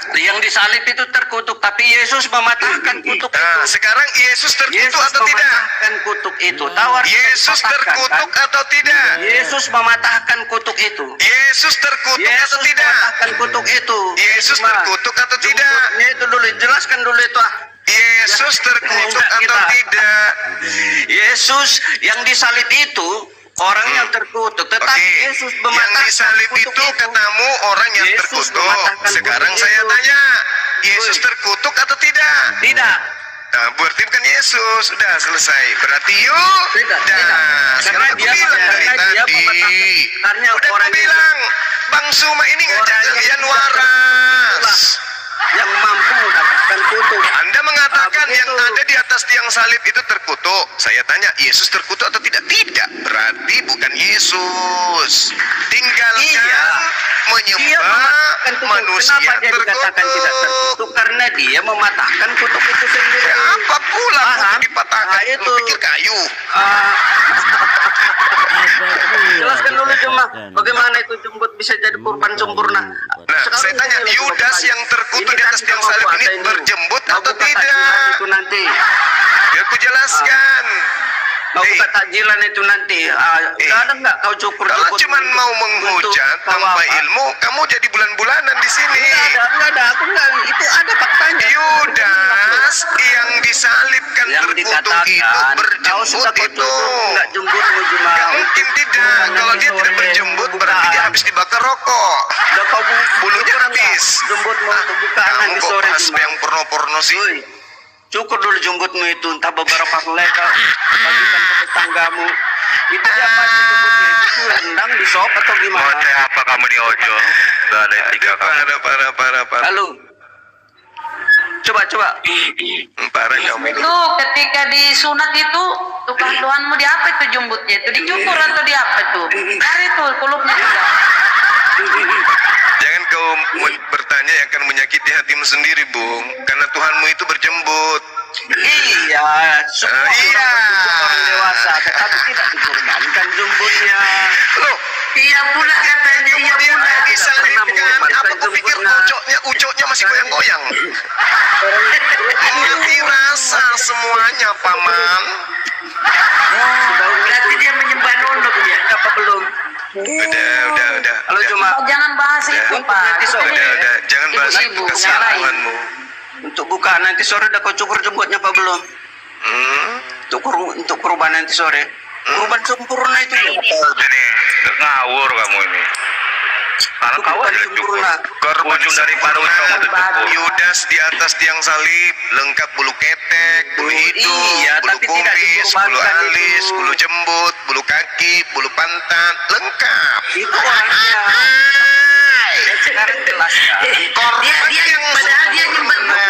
Yang disalib itu terkutuk, tapi Yesus mematahkan kutuk Nah, itu. sekarang Yesus terkutuk Yesus atau tidak? mematahkan kutuk itu. Tawar Yesus mematahkan, terkutuk kan? atau tidak? Yesus mematahkan kutuk itu. Yesus terkutuk Yesus atau tidak? mematahkan kutuk itu. Yesus Cuma terkutuk atau tidak? jembutnya itu dulu, jelaskan dulu itu. Yesus terkutuk Enggak, atau kita. tidak? Yesus yang disalib itu orang yang terkutuk, tetapi Oke, Yesus yang mematahkan disalib kutuk itu katamu orang yang Yesus terkutuk. mematahkan Sekarang kutuk saya itu. tanya, Yesus terkutuk atau tidak? Tidak. Nah, berarti bukan Yesus. Sudah selesai. Berarti yuk. Tidak, Dah. tidak. Sekarang aku Karena dia bilang dari mematahkan- dia tadi. mematahkan- karena Udah aku orang itu- bilang, Bang Suma ini ngajak Orang yang kalian tidak waras. Yang mampu mendapatkan kutuk. Anda mengatakan Begitu. yang ada di atas tiang salib itu terkutuk. Saya tanya, Yesus terkutuk atau tidak? Tidak. Berarti bukan Yesus. Tinggalkan Iya. Dia menyembah mematahkan kutuk. manusia Kenapa dia dikatakan tidak terkutuk? Karena dia mematahkan kutuk itu sendiri. Apa pula Paham? kutuk dipatahkan? Nah, Lu itu. pikir kayu? Ah, Jelaskan jelaskan dulu cuma bagaimana itu jembut bisa jadi kurban sempurna. Nah, saya tanya, Yudas yang terkutuk di atas tiang salib ini berjembut atau tidak? Itu nanti. Biar aku jelaskan. Mau buka takjilan itu nanti. Nggak ada nggak kau cukur Kalau jembut cuma untuk- mau untuk menghujat kau tanpa apa? ilmu, kamu jadi bulan-bulanan di sini. Nggak ada. Aku nggak. Itu ada faktanya. Yudas yang disalibkan Yang terkutuk itu dikatakan kau berjembut sudah kau itu. cukur nggak jembutmu cuma. Gak mungkin tidak. Kalau dia tidak berjembut berarti dia habis dibakar rokok. Udah kau Bulunya cukur nggak? habis. Jembutmu untuk bukaan Kamu nanti kok sore bahas cuma. yang porno-porno sih? Woi, cukur dulu jembutmu itu, entah beberapa helai kau bagikan ke tetanggamu. Itu siapa sih jembutnya? Itu rendang di sop atau gimana? apa kamu di ojo? Gak ada yang tiga kamu. Parah. Halo. Coba. Parah kamu ini. Tuh ketika disunat itu tukang Tuhanmu di apa itu jembutnya itu dicukur atau di apa tuh? Cari tuh kulupnya juga. Jangan kau bertanya yang akan menyakiti hatimu sendiri, Bung. Karena Tuhanmu itu berjembut. Iya, semua iya. orang dewasa, tetapi tidak dikorbankan jembutnya. Loh, Iya pula katanya, iya kemudian pula. disalibkan. Apa kau pikir ucoknya masih goyang-goyang? Mati rasa semuanya, Paman. Berarti dia menyembah nunduk dia. Apa belum? Udah. Halo cuma Jangan bahas itu Pak. Udah. Jangan bahas itu, Ibu-ibu, kasihan yang lain. Tuhanmu. untuk buka nanti sore udah kau cukur jembutnya apa belum? Untuk kurban nanti sore. Kurban sempurna itu ya. Ini ngawur kamu ini. Karena kau ada cukur. Ujung dari paruh kamu itu cukur. Yudas di atas tiang salib lengkap bulu ketek, bulu hidung, Iya, bulu tapi tidak kumis, bulu dikorbankan alis, itu. bulu jembut, bulu kaki, bulu pantat, lengkap. Itu orangnya. Sekarang jelaskan. Dia Korban yang padahal dia nyembah. sempurna.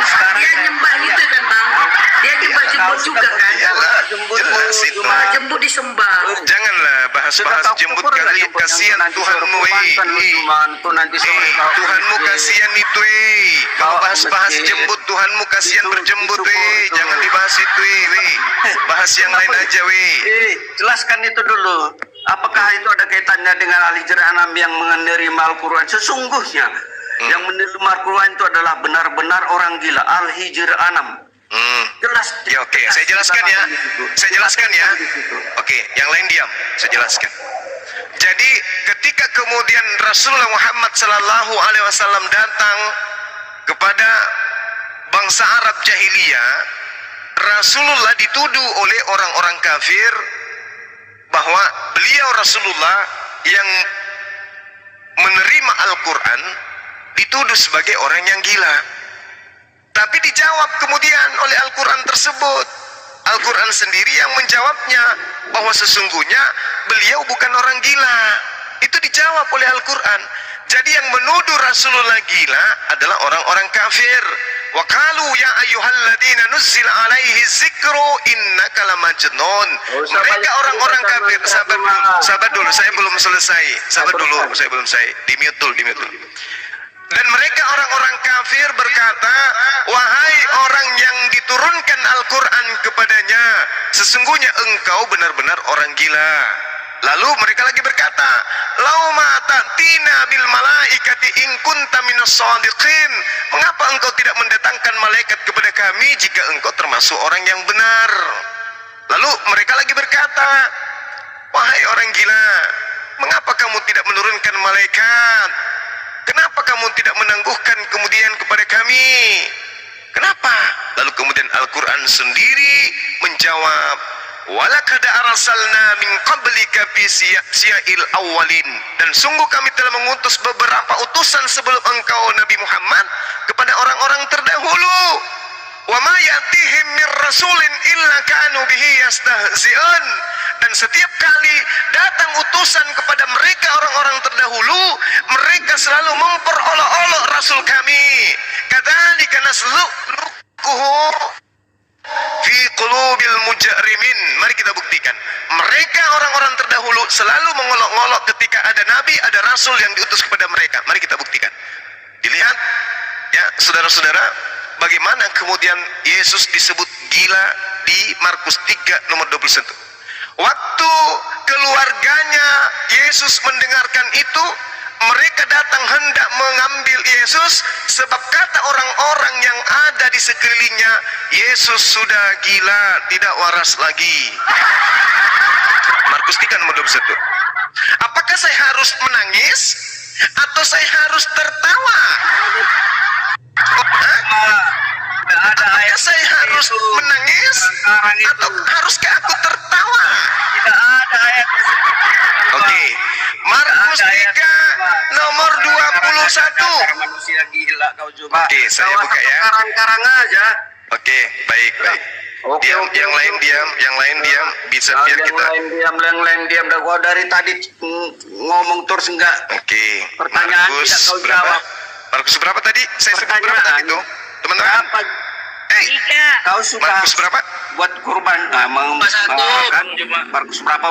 Sekarang Dia saya nyembah tanya. itu kan Bang. Dia jembut-jembut juga kan? Iyalah, jelas itu. Jembut disembah. Janganlah bahas-bahas jembut kali, kasihan Tuhanmu, nanti sore Tuhanmu kasihan itu, Kalau bahas-bahas jembut, Tuhanmu kasihan berjembut, Jangan dibahas itu, Bahas yang lain aja, jelaskan itu dulu. Apakah itu ada kaitannya dengan ahli Jer'anam yang menerima Al-Quran? Sesungguhnya yang menerima Al-Quran itu adalah benar-benar orang gila, al-hijr anam. Jelas. Ya, oke, saya jelaskan ya. Saya jelaskan ya. Oke, yang lain diam. Saya jelaskan. Jadi ketika kemudian Rasulullah Muhammad Sallallahu Alaihi Wasallam datang kepada bangsa Arab jahiliyah, Rasulullah dituduh oleh orang-orang kafir bahwa beliau Rasulullah yang menerima Al-Quran dituduh sebagai orang yang gila. Tapi dijawab kemudian oleh Al-Quran tersebut. Al-Quran sendiri yang menjawabnya bahwa sesungguhnya beliau bukan orang gila. Itu dijawab oleh Al-Quran. Jadi yang menuduh Rasulullah gila adalah orang-orang kafir. Wa qalu ya ayyuhalladzina nuzzila alaihi dzikru innaka lamajnun. Mereka orang-orang kafir. Sabar dulu, saya belum selesai. Sabar dulu, saya belum selesai. Di mute dulu. Dan mereka orang-orang kafir berkata, wahai orang yang diturunkan Al-Quran kepadanya, sesungguhnya engkau benar-benar orang gila. Lalu mereka lagi berkata, lauma ta'tina bil malaikati in kunta minas shadiqin. Mengapa engkau tidak mendatangkan malaikat kepada kami jika engkau termasuk orang yang benar? Lalu mereka lagi berkata, wahai orang gila, mengapa kamu tidak menurunkan malaikat? Kenapa kamu tidak menangguhkan kemudian kepada kami? Kenapa? Lalu kemudian Al-Quran sendiri menjawab, walaqad arsalna min qablika fi syi'il awwalin. Dan sungguh kami telah mengutus beberapa utusan sebelum engkau Nabi Muhammad kepada orang-orang terdahulu. Wa ma yatihim mir rasulin illa kanu bihi yastahzi'un. Dan setiap kali datang utusan kepada mereka orang-orang terdahulu, mereka selalu memperolok-olok Rasul kami. Kadzalika nasluquhu fi qulubil mujrimin. Mari kita buktikan. Mereka orang-orang terdahulu selalu mengolok-olok ketika ada nabi, ada rasul yang diutus kepada mereka. Mari kita buktikan. Dilihat ya, saudara-saudara, bagaimana kemudian Yesus disebut gila di Markus 3 nomor 21. Waktu keluarganya Yesus mendengarkan itu, mereka datang hendak mengambil Yesus, sebab kata orang-orang yang ada di sekelilingnya, Yesus sudah gila, tidak waras lagi. Markus 3 nomor 21. Apakah saya harus menangis atau saya harus tertawa? Apakah saya harus menangis atau haruskah aku tertawa? Tidak ada ayat. Oke, Markus 3 nomor 21. Manusia gila kau coba. Oke, saya buka ya. Karang-karang aja. Oke, baik. Diam, yang lain diam, bisa biar kita. Yang lain diam. Dah gua dari tadi ngomong terus enggak. Oke, Pertanyaan Markus tidak kau berapa? jawab. Markus berapa tadi? Saya sebut berapa tadi itu? Teman-teman. Berapa? Kau suka Markus berapa? buat kurban? Nah, kan Markus berapa?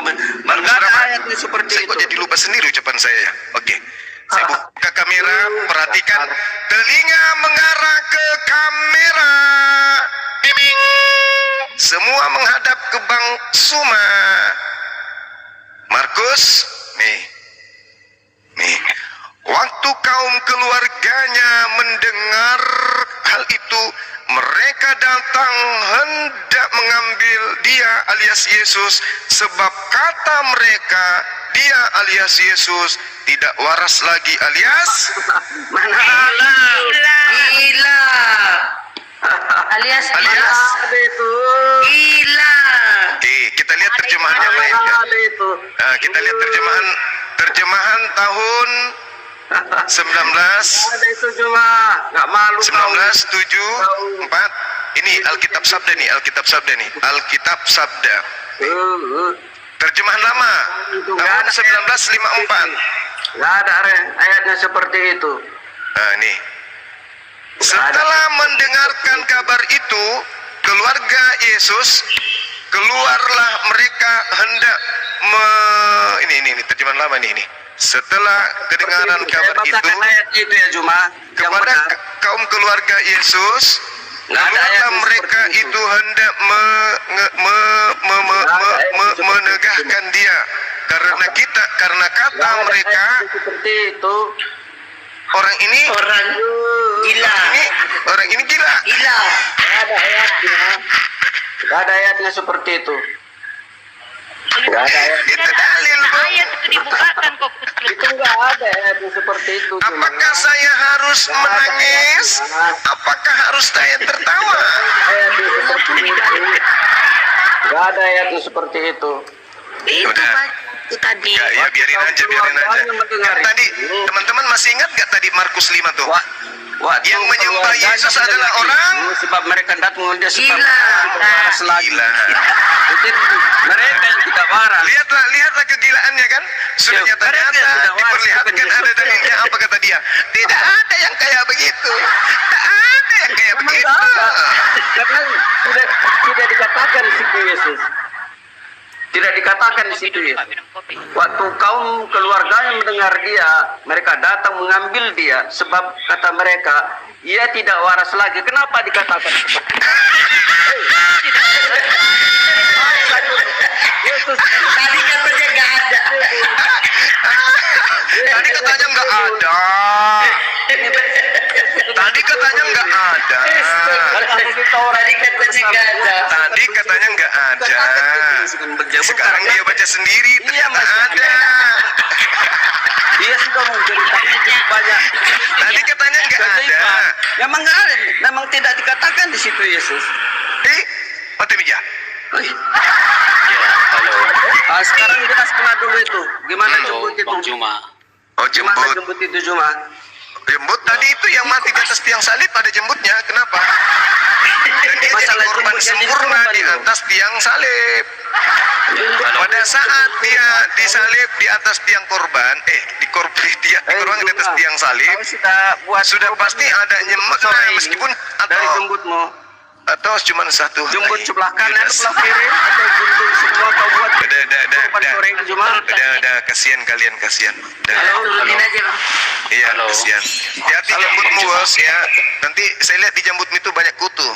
Markus Ada berapa? ayatnya seperti Saya itu. kok jadi lupa sendiri ucapan saya ya. Oke. Saya buka kamera, perhatikan. Telinga mengarah ke kamera. Biming. Semua menghadap ke Bang Suma. Markus, nih. Waktu kaum keluarganya mendengar hal itu, mereka datang hendak mengambil dia alias Yesus, sebab kata mereka, dia alias Yesus tidak waras lagi alias Mana Gila. Alias ada itu? gila. Oke, kita lihat terjemahan yang lain ya. Ada itu. Nah, kita lihat terjemahan tahun 19 Ada itu cuma nggak malu kau. 1974. Ini Alkitab Sabda nih, Alkitab Sabda. Terjemahan lama tahun 1954. Nggak ada ayatnya seperti itu. Nah, nih. Setelah mendengarkan kabar itu, keluarga Yesus, keluarlah mereka hendak ini terjemahan lama nih ini. Setelah kedengaran kabar itu Bacakan ayat itu ya Juma. Yang kepada benar. kaum keluarga Yesus, Nggak ada ayat keluarlah yang mereka seperti itu. itu hendak menegahkan dia karena kata mereka Seperti itu. orang ini Gila. orang ini gila. Gila. Nggak ada ayatnya. Nggak ada ayatnya seperti itu. Nggak ada ayat. Itu dalil, Bu. Ayat itu dibukakan kok. Itu nggak ada ayatnya seperti itu. Juma. Apakah saya harus menangis? Apakah harus saya tertawa? Ayatnya seperti itu. Nggak ada ayatnya seperti itu. Udah. Itu tadi. Ya biarin aja. Kan tadi teman-teman masih ingat gak tadi Markus 5 tuh? Waktu Yang menyembah keluarganya Yesus adalah mendengar orang itu, sebab mereka datang dia sebab Gila. waras lagi. gila. Itu mereka yang tidak waras. Lihatlah kegilaannya kan? Sudah Ya, nyata-nyata mereka sudah waras, diperlihatkan bukan ada dalilnya. Apa kata dia? Tidak ada yang kayak begitu. Tak ada yang kayak Memang begitu. nggak ada. Karena tidak dikatakan di situ Yesus. Tidak dikatakan di situ Yesus. Waktu kaum keluarganya mendengar dia, mereka datang mengambil dia, sebab kata mereka, ia tidak waras lagi. Kenapa dikatakan seperti itu? Yesus Tadi katanya nggak ada. Tadi katanya nggak ada. Tadi katanya nggak ada. Tadi katanya nggak ada. Tadi katanya nggak ada. Sekarang dia baca sendiri, ternyata ada. Dia sudah menceritakan banyak. Tadi katanya nggak ada. Memang nggak ada, memang tidak dikatakan di situ Yesus. Mati bija. Sekarang jelaskan dulu itu, gimana jemput itu? Oh Gimana jembut. jemput itu Juma? Jembut tadi itu yang mati di atas tiang salib ada jembutnya. Kenapa? Dan dia jadi Masalah korban jembut yang sempurna dikorban di itu. atas tiang salib. Pada saat dia disalib di atas tiang korban, dikorban di atas tiang salib, Kau sudah buat sudah pasti ada jembut. sore Nah, ini meskipun dari jembutmu, atau cuma satu. jembut Ay, sebelah kanan, Yudas. sebelah kiri, atau jembut semua kau buat korban sore ini Juma? Udah, kasihan kalian, kasihan. Udah. Turunin aja bang. Iya, kasihan. Hati jambutmu bos ya. Nanti saya lihat di jambutmu itu banyak kutu.